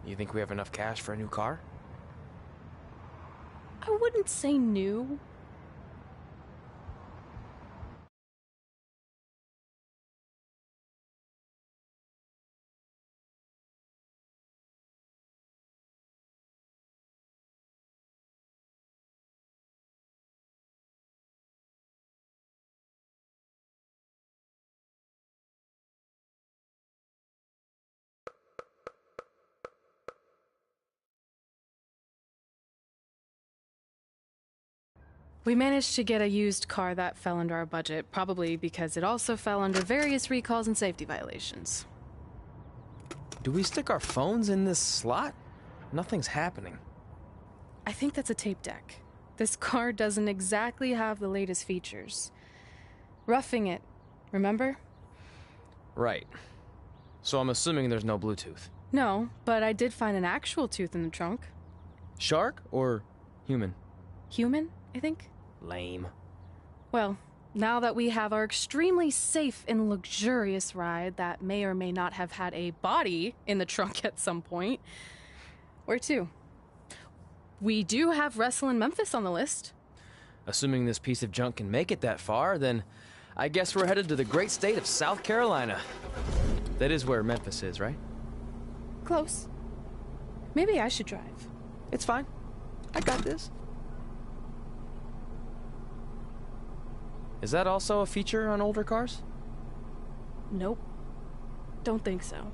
You think we have enough cash for a new car? I wouldn't say new. We managed to get a used car that fell under our budget, probably because it also fell under various recalls and safety violations. Do we stick our phones in this slot? Nothing's happening. I think that's a tape deck. This car doesn't exactly have the latest features. Roughing it, remember? Right. So I'm assuming there's no Bluetooth. No, but I did find an actual tooth in the trunk. Shark or human? Human, I think. Lame. Well, now that we have our extremely safe and luxurious ride that may or may not have had a body in the trunk at some point, where to? We do have Wrestle in Memphis on the list. Assuming this piece of junk can make it that far, then I guess we're headed to the great state of South Carolina. That is where Memphis is, right? Close. Maybe I should drive. It's fine. I got this. Is that also a feature on older cars? Nope. Don't think so.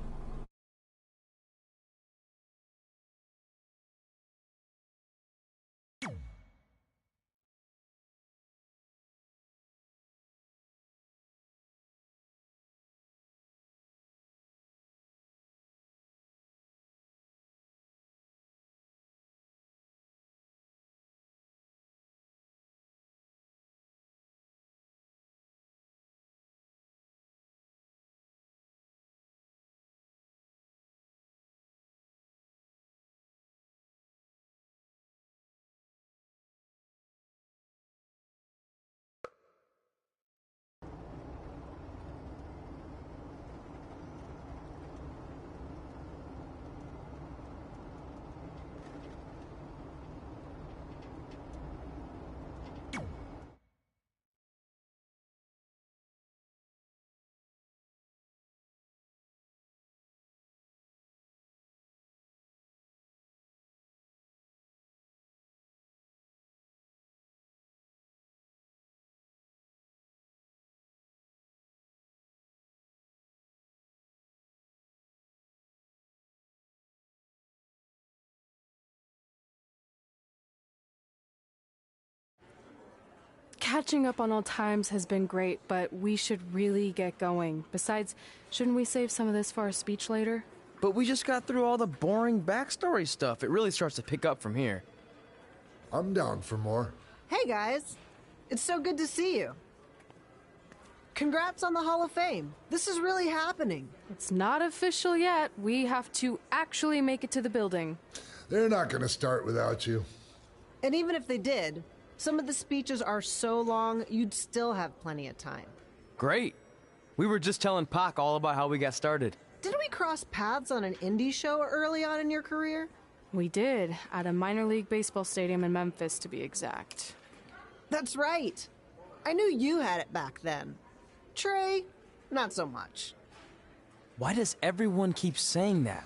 Catching up on old times has been great, but we should really get going. Besides, shouldn't we save some of this for our speech later? But we just got through all the boring backstory stuff. It really starts to pick up from here. I'm down for more. Hey guys, it's so good to see you. Congrats on the Hall of Fame. This is really happening. It's not official yet. We have to actually make it to the building. They're not going to start without you. And even if they did, some of the speeches are so long, you'd still have plenty of time. Great. We were just telling Pac all about how we got started. Didn't we cross paths on an indie show early on in your career? We did, at a minor league baseball stadium in Memphis, to be exact. That's right. I knew you had it back then. Trey, not so much. Why does everyone keep saying that?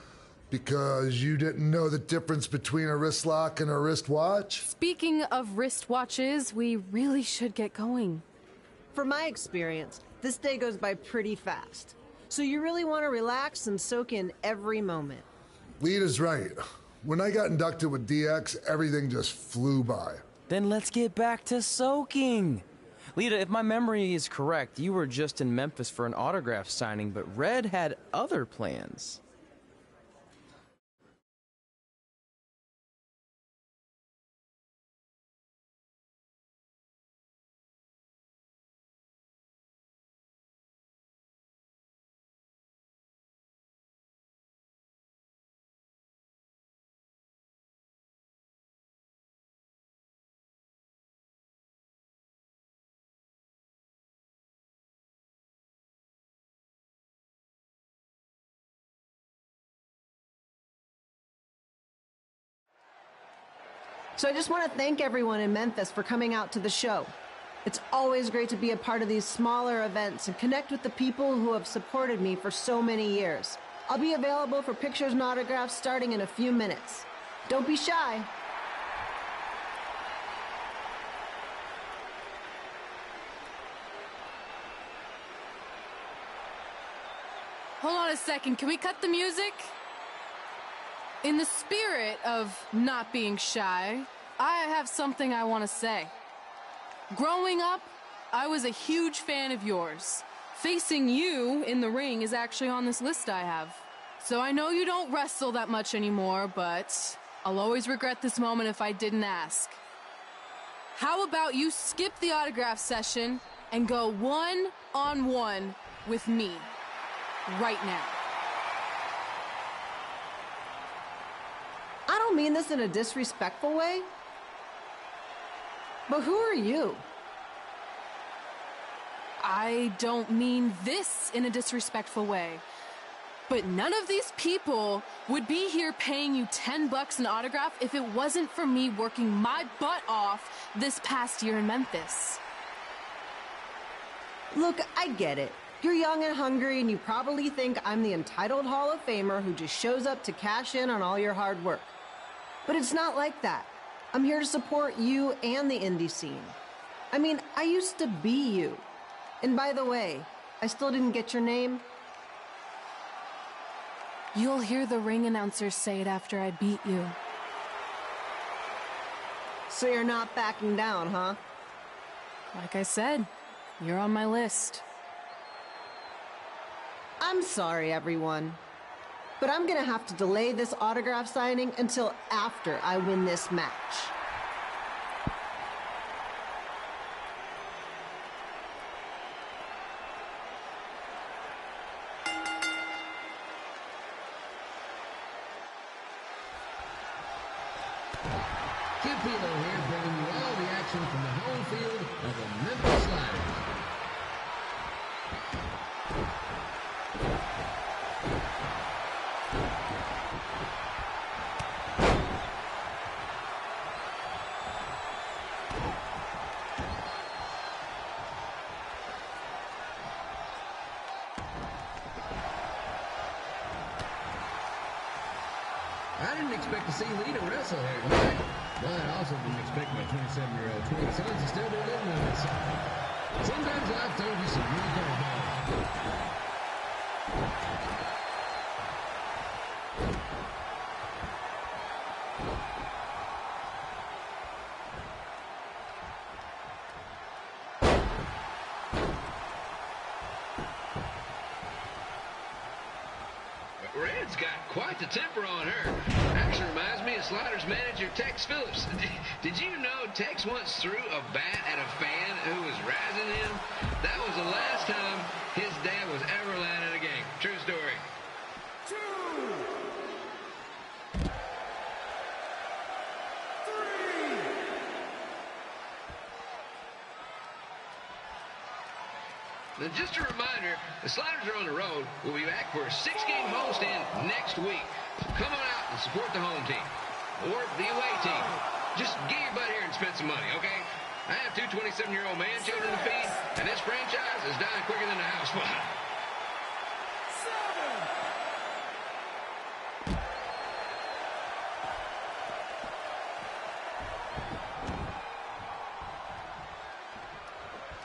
Because you didn't know the difference between a wrist lock and a wristwatch? Speaking of wristwatches, we really should get going. From my experience, this day goes by pretty fast. So you really want to relax and soak in every moment. Lita's right. When I got inducted with DX, everything just flew by. Then let's get back to soaking. Lita, if my memory is correct, you were just in Memphis for an autograph signing, but Red had other plans. So I just want to thank everyone in Memphis for coming out to the show. It's always great to be a part of these smaller events and connect with the people who have supported me for so many years. I'll be available for pictures and autographs starting in a few minutes. Don't be shy. Hold on a second, can we cut the music? In the spirit of not being shy, I have something I want to say. Growing up, I was a huge fan of yours. Facing you in the ring is actually on this list I have. So I know you don't wrestle that much anymore, but I'll always regret this moment if I didn't ask. How about you skip the autograph session and go one-on-one with me right now? I don't mean this in a disrespectful way, but who are you? I don't mean this in a disrespectful way, but none of these people would be here paying you $10 an autograph if it wasn't for me working my butt off this past year in Memphis. Look, I get it. You're young and hungry, and you probably think I'm the entitled Hall of Famer who just shows up to cash in on all your hard work. But it's not like that. I'm here to support you and the indie scene. I mean, I used to be you. And by the way, I still didn't get your name. You'll hear the ring announcer say it after I beat you. So you're not backing down, huh? Like I said, you're on my list. I'm sorry, everyone. But I'm gonna have to delay this autograph signing until after I win this match. Kid Pilo here, bringing you all the action from the home field of the Memphis Sliders. I didn't expect to see Lita wrestle here tonight, but I also didn't expect my 27-year-old twin sons to still be living on this side. Sometimes life throws you some really curveballs. Red's got quite the temper on her. Actually reminds me of Sliders manager Tex Phillips. Did you know Tex once threw a bat at a fan who was razzing him? That was the last time his dad was ever allowed at a game. True story. Now, just a reminder, the Sliders are on the road. We'll be back for a 6-game homestand next week. So come on out and support the home team or the away team. Just get your butt here and spend some money, okay? I have 2 27-year-old man children to feed, and this franchise is dying quicker than the house fire.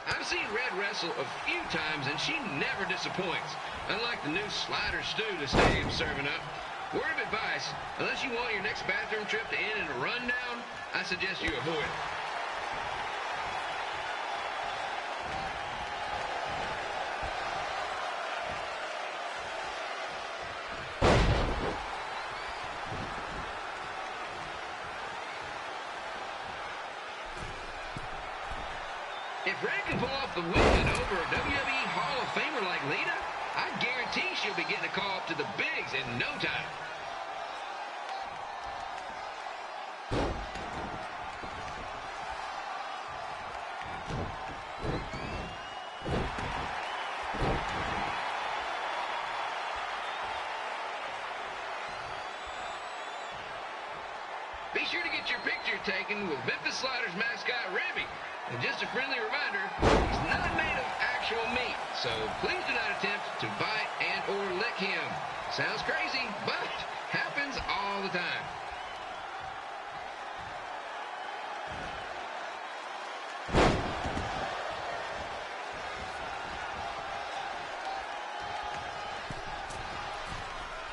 I've seen Red wrestle a few times, and she never disappoints. Unlike the new slider stew the stadium's serving up. Word of advice, unless you want your next bathroom trip to end in a rundown, I suggest you avoid it. If Red can pull off the win over a WWE Hall of Famer like Lita, I guarantee she'll be getting a call up to the bigs in no time. be sure to get your picture taken with Memphis Sliders mascot Remy. And just a friendly reminder, he's not made of actual meat, so please do not attempt to bite and or lick him. Sounds crazy, but happens all the time.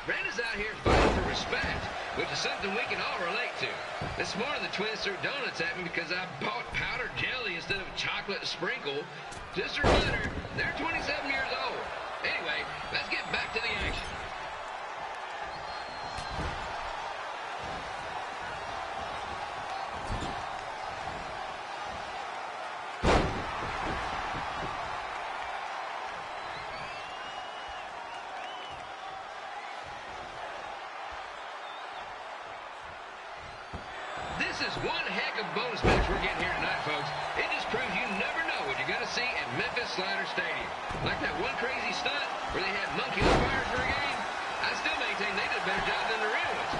Brandon's out here fighting for respect, which is something we can all relate to. This morning, the twins threw donuts at me because I bought powdered jelly instead of chocolate sprinkle. Just a reminder, they're 27 years old. Anyway, let's get back to the action. This is one heck of a bonus match we're getting here tonight, folks. It just proves you never know what you're going to see at Memphis Slider Stadium. Like that one crazy stunt where they had monkey umpires for a game. I still maintain they did a better job than the real ones.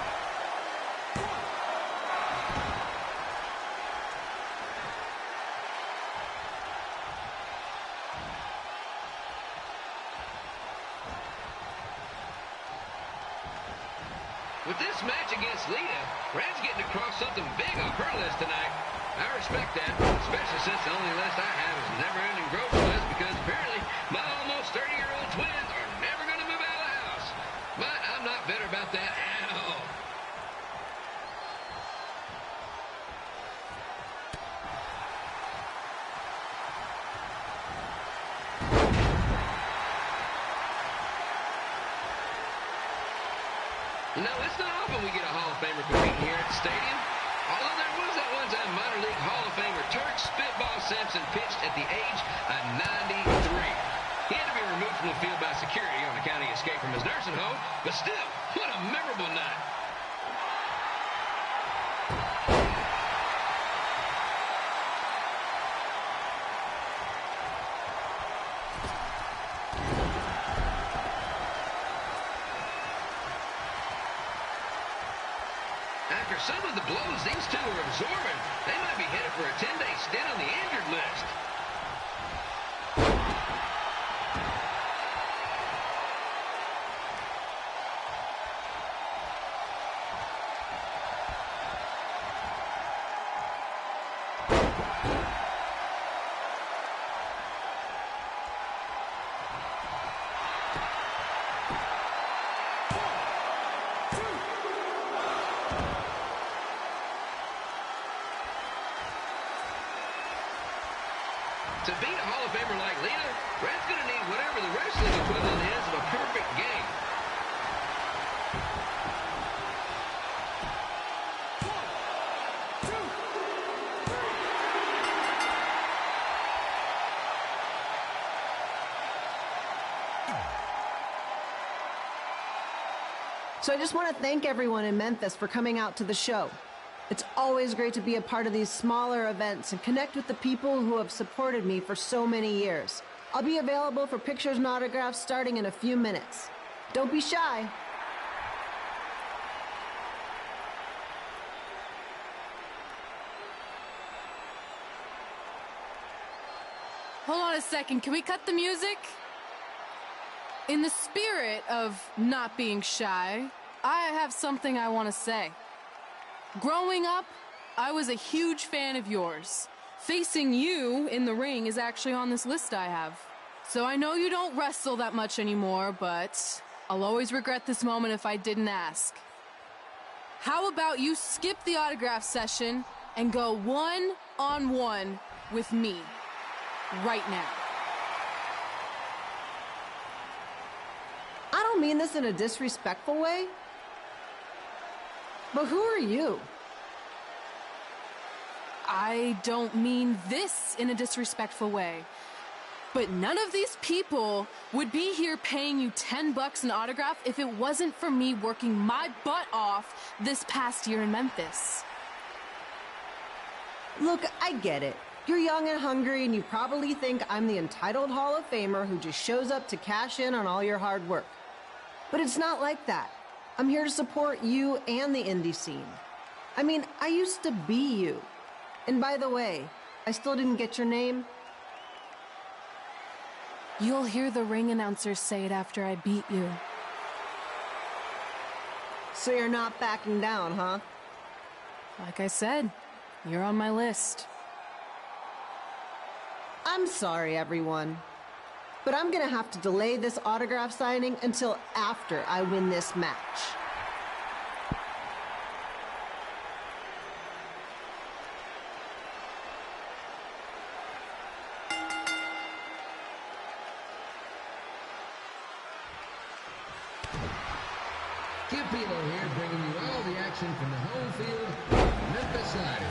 With this match against Lita, Brad's getting across something big off her list tonight. I respect that, especially since the only list I have is a never-ending growth list because apparently my almost 30-year-old twins are never going to move out of the house. But I'm not bitter about that at all. You know, it's not often we get a Hall of Famer competing here at the stadium. Although there was that one-time minor league Hall of Famer Turk Spitball Simpson pitched at the age of 93. He had to be removed from the field by security on account of escape from his nursing home, but still, what a memorable night. After some of the blows these two are absorbing, they might be headed for a 10-day stint on the injured list. To beat a Hall of Famer like Lita, Brad's going to need whatever the wrestling equivalent is of a perfect game. So I just want to thank everyone in Memphis for coming out to the show. It's always great to be a part of these smaller events and connect with the people who have supported me for so many years. I'll be available for pictures and autographs starting in a few minutes. Don't be shy. Hold on a second, can we cut the music? In the spirit of not being shy, I have something I want to say. Growing up, I was a huge fan of yours. Facing you in the ring is actually on this list I have. So I know you don't wrestle that much anymore, but I'll always regret this moment if I didn't ask. How about you skip the autograph session and go one-on-one with me right now? I don't mean this in a disrespectful way, but who are you? I don't mean this in a disrespectful way, but none of these people would be here paying you $10 an autograph if it wasn't for me working my butt off this past year in Memphis. Look, I get it. You're young and hungry, and you probably think I'm the entitled Hall of Famer who just shows up to cash in on all your hard work. But it's not like that. I'm here to support you and the indie scene. I mean, I used to be you. And by the way, I still didn't get your name. You'll hear the ring announcers say it after I beat you. So you're not backing down, huh? Like I said, you're on my list. I'm sorry, everyone. But I'm gonna have to delay this autograph signing until after I win this match. Kip Pilo here, bringing you all the action from the home field, Memphis Sliders.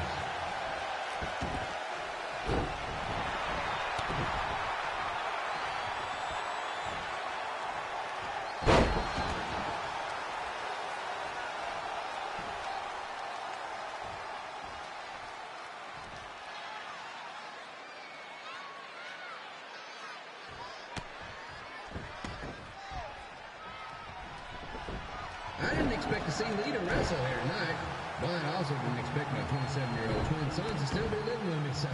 I didn't expect to see Lita wrestle here tonight, but I also didn't expect my 27-year-old twin sons to still be living with me, so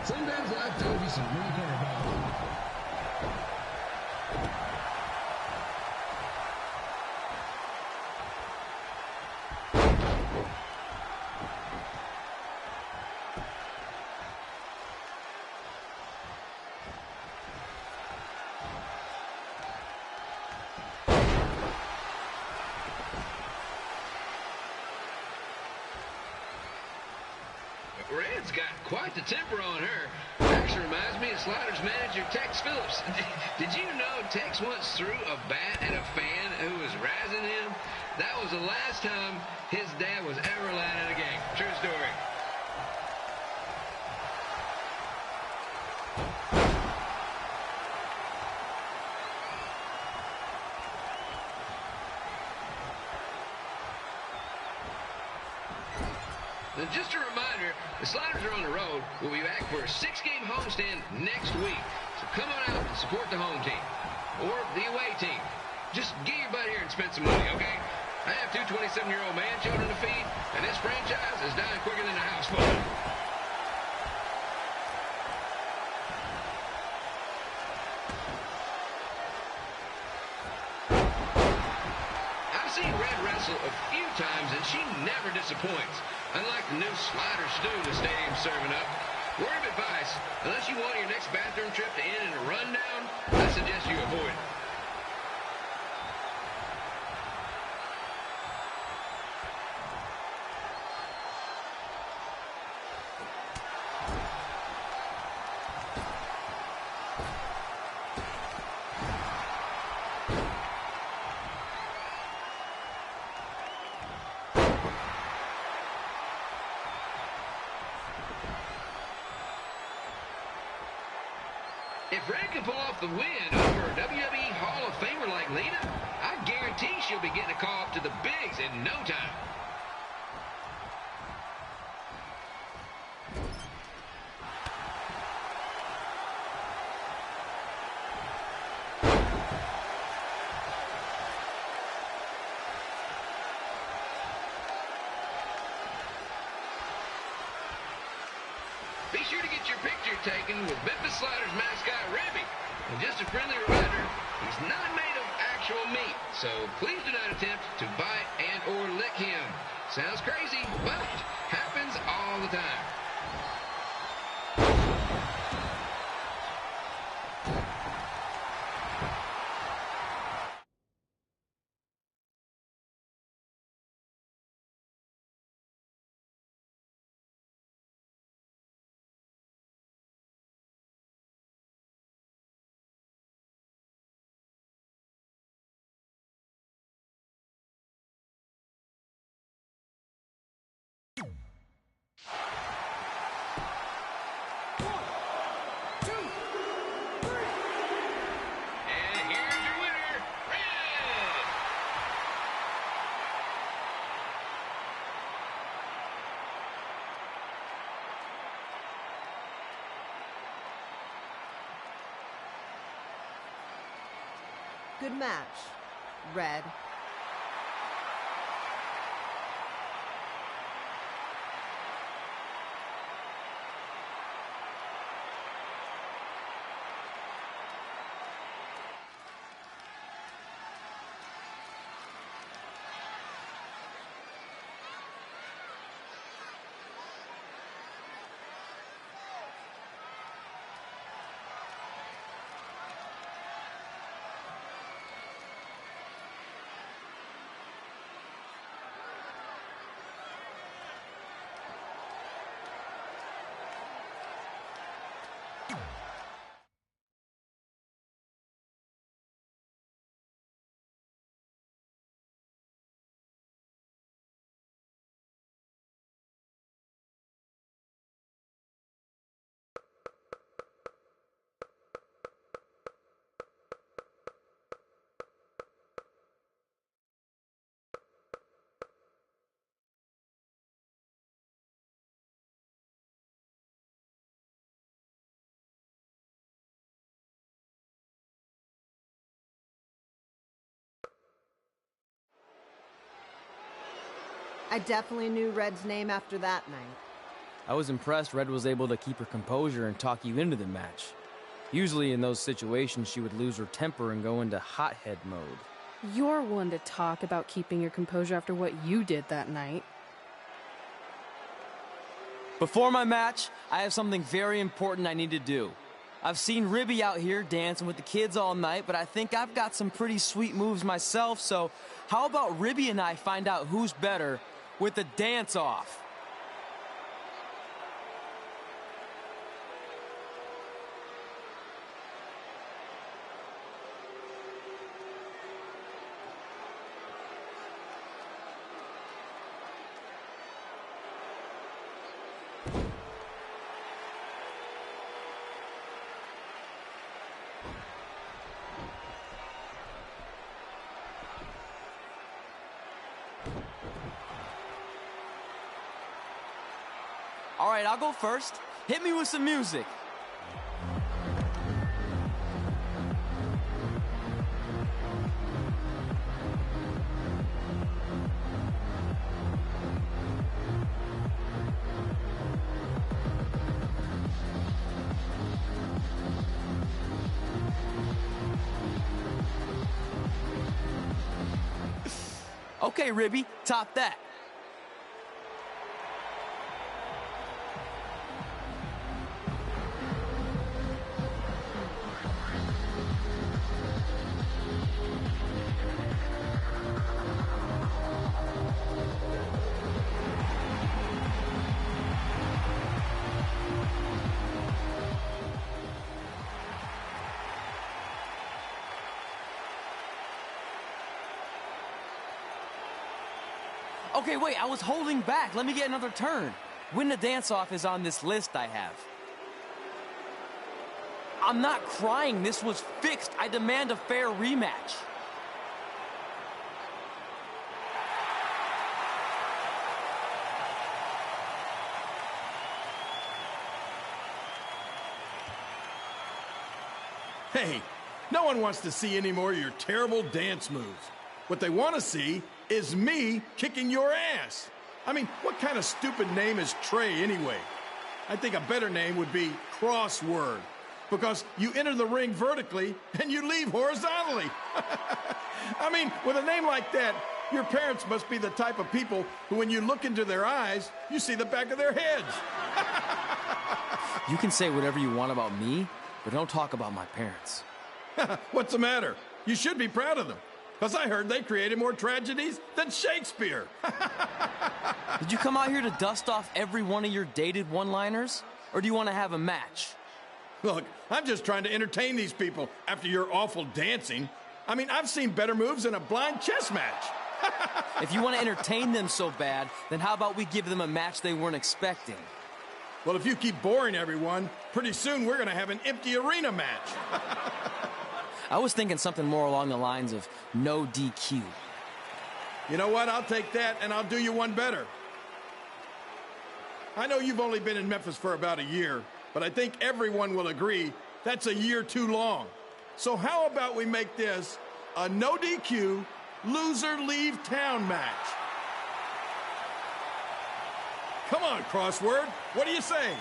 sometimes life throws you some real curveballs. Red's got quite the temper on her. Actually reminds me of Sliders manager Tex Phillips. Did you know Tex once threw a bat at a fan who was razzing him? That was the last time his dad was ever allowed in a game. True story. And just a reminder, the Sliders are on the road. We'll be back for a 6-game homestand next week. So come on out and support the home team or the away team. Just get your butt here and spend some money, okay? I have 2 27-year-old man children to feed, and this franchise is dying quicker than a house full. I've seen Red wrestle a few times, and she never disappoints. Unlike the new slider stew the stadium's serving up. Word of advice, unless you want your next bathroom trip to end in a rundown, I suggest you avoid it. If Red can pull off the win over a WWE Hall of Famer like Lita, I guarantee she'll be getting a call up to the bigs in no time. Be sure to get your picture taken with Memphis Sliders mascot Ribby. And just a friendly reminder, he's not made of actual meat, so please do not attempt to bite and or lick him. Sounds crazy, but happens all the time. Good match, Red. I definitely knew Red's name after that night. I was impressed Red was able to keep her composure and talk you into the match. Usually in those situations, she would lose her temper and go into hothead mode. You're one to talk about keeping your composure after what you did that night. Before my match, I have something very important I need to do. I've seen Ribby out here dancing with the kids all night, but I think I've got some pretty sweet moves myself, so how about Ribby and I find out who's better with the dance-off? All right, I'll go first. Hit me with some music. Okay, Ribby, top that. Okay, wait, I was holding back. Let me get another turn. Win the dance-off is on this list I have. I'm not crying. This was fixed. I demand a fair rematch. Hey, no one wants to see any more of your terrible dance moves. What they want to see is me kicking your ass. I mean, what kind of stupid name is Trey anyway? I think a better name would be Crossword, because you enter the ring vertically and you leave horizontally. I mean, with a name like that, your parents must be the type of people who, when you look into their eyes, you see the back of their heads. You can say whatever you want about me, but don't talk about my parents. What's the matter? You should be proud of them, because I heard they created more tragedies than Shakespeare. Did you come out here to dust off every one of your dated one-liners? Or do you want to have a match? Look, I'm just trying to entertain these people after your awful dancing. I mean, I've seen better moves in a blind chess match. If you want to entertain them so bad, then how about we give them a match they weren't expecting? Well, if you keep boring everyone, pretty soon we're going to have an empty arena match. I was thinking something more along the lines of no DQ. You know what? I'll take that, and I'll do you one better. I know you've only been in Memphis for about a year, but I think everyone will agree that's a year too long. So how about we make this a no DQ, loser leave town match? Come on, Crossword. What do you say?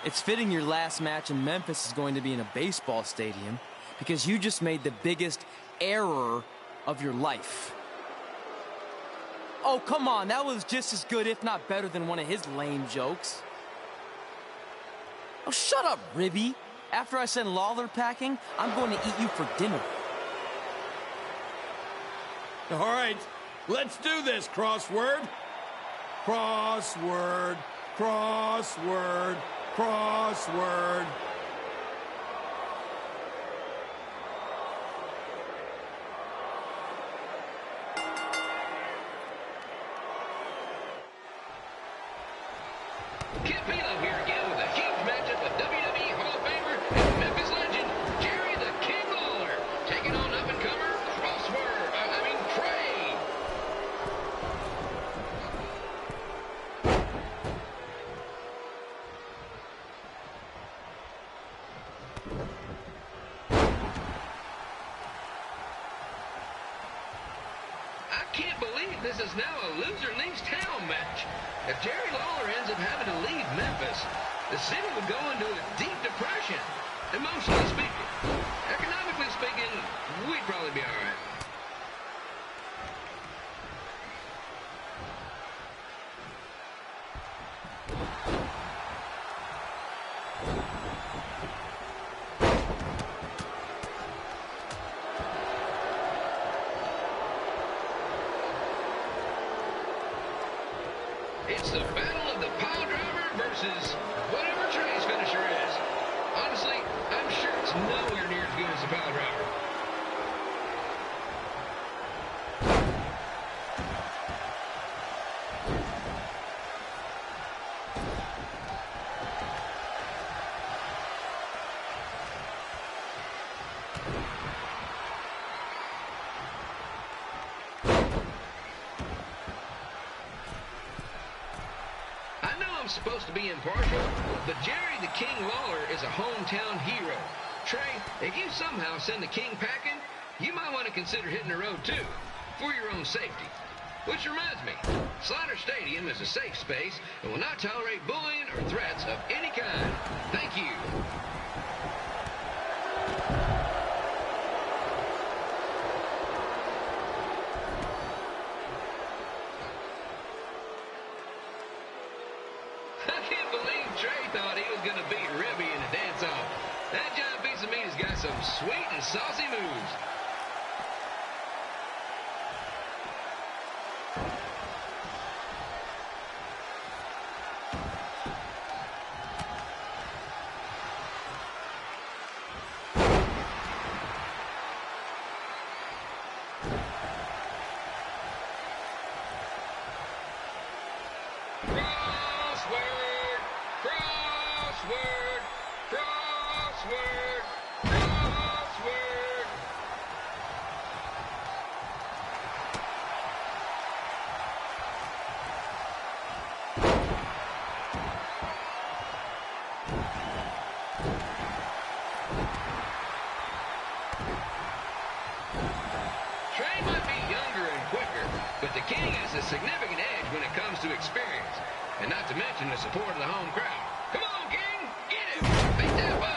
It's fitting your last match in Memphis is going to be in a baseball stadium because you just made the biggest error of your life. Oh, come on. That was just as good, if not better, than one of his lame jokes. Oh, shut up, Ribby. After I send Lawler packing, I'm going to eat you for dinner. All right, let's do this, Crossword. Crossword, crossword, crossword. Kid Philo here again with a huge matchup of WWE Hall of Famer and Memphis legend Jerry the King Lawler taking on up-and-comer Trey. I can't this is now a loser leaves town match. If Jerry Lawler ends up having to leave Memphis, the city would go into a deep depression. Emotionally speaking. Economically speaking, we'd probably be all right. It's the battle of the pile driver versus whatever Trey's finisher is. Honestly, I'm sure it's nowhere near as good as the pile driver. I'm supposed to be impartial, but Jerry the King Lawler is a hometown hero. Trey, if you somehow send the King packing, you might want to consider hitting the road too, for your own safety. Which reminds me, Slaughter Stadium is a safe space and will not tolerate bullying or threats of any kind. Thank you. Trey thought he was going to beat Ribby in a dance-off. That giant piece of meat has got some sweet and saucy moves. Trey might be younger and quicker, but the King has a significant edge when it comes to experience, and not to mention the support of the home crowd. Come on, King! Get him! Beat that butt!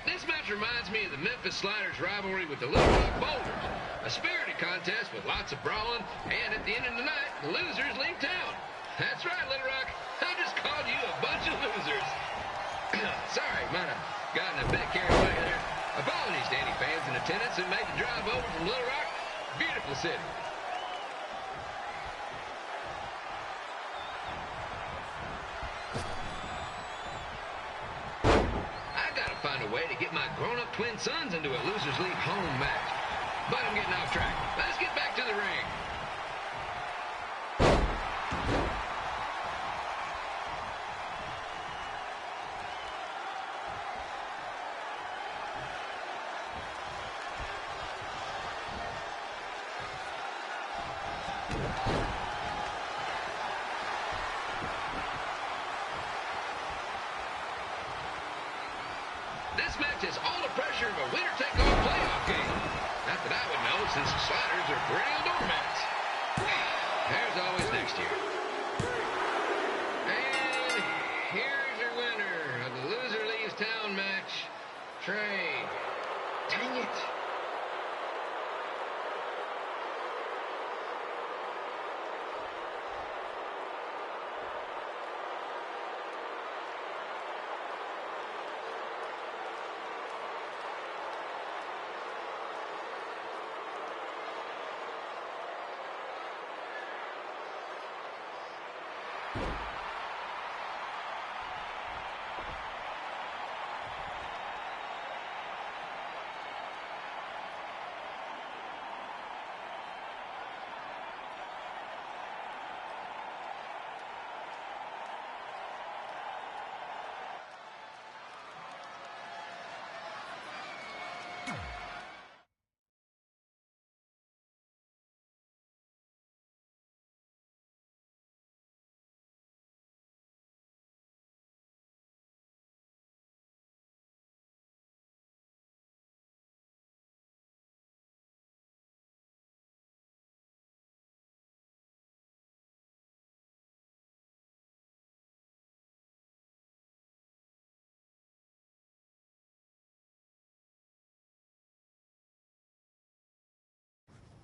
This match reminds me of the Memphis Sliders rivalry with the Little Rock Boulders. A spirited contest with lots of brawling, and at the end of the night, the losers leave town. That's right, Little Rock. I just called you a bunch of losers. Sorry, might have gotten a bit carried away there. Apologies to any fans in attendance who made the drive over from Little Rock. Beautiful city. Find a way to get my grown-up twin sons into a losers leave home match. But I'm getting off track. Let's get back to the ring. This match has all the pressure of a winner-take-all playoff game. Not that I would know, since the Sliders are perennial doormats. There's always next year. And here's your winner of the Loser Leaves Town match, Trey. Dang it.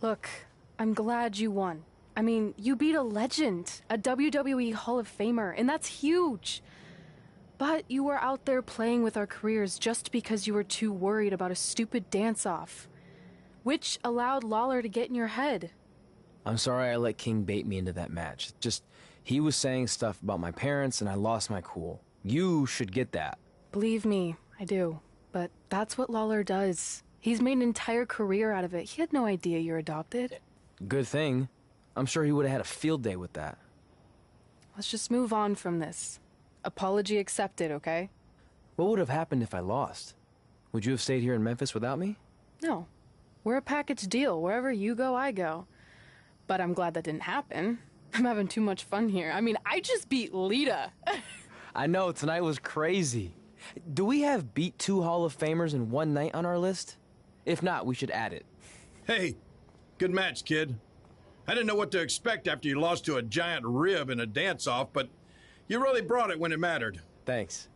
Look, I'm glad you won. I mean, you beat a legend, a WWE Hall of Famer, and that's huge. But you were out there playing with our careers just because you were too worried about a stupid dance-off, which allowed Lawler to get in your head. I'm sorry I let King bait me into that match. Just, he was saying stuff about my parents and I lost my cool. You should get that. Believe me, I do. But that's what Lawler does. He's made an entire career out of it. He had no idea you're adopted. Good thing. I'm sure he would have had a field day with that. Let's just move on from this. Apology accepted, okay? What would have happened if I lost? Would you have stayed here in Memphis without me? No. We're a package deal. Wherever you go, I go. But I'm glad that didn't happen. I'm having too much fun here. I mean, I just beat Lita. I know, tonight was crazy. Do we have beat 2 Hall of Famers in one night on our list? If not, we should add it. Hey, good match, kid. I didn't know what to expect after you lost to a giant rib in a dance-off, but you really brought it when it mattered. Thanks.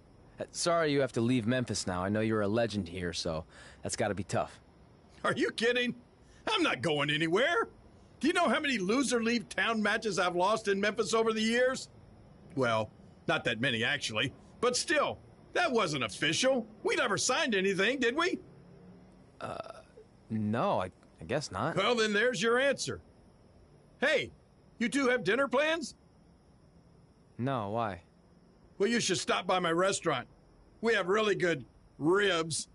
Sorry you have to leave Memphis now. I know you're a legend here, so that's gotta be tough. Are you kidding? I'm not going anywhere. Do you know how many loser leave town matches I've lost in Memphis over the years? Well, not that many actually, but still, that wasn't official. We never signed anything, did we? No, I guess not. Well, then there's your answer. Hey, you two have dinner plans? No, why? Well, you should stop by my restaurant. We have really good ribs.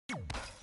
it.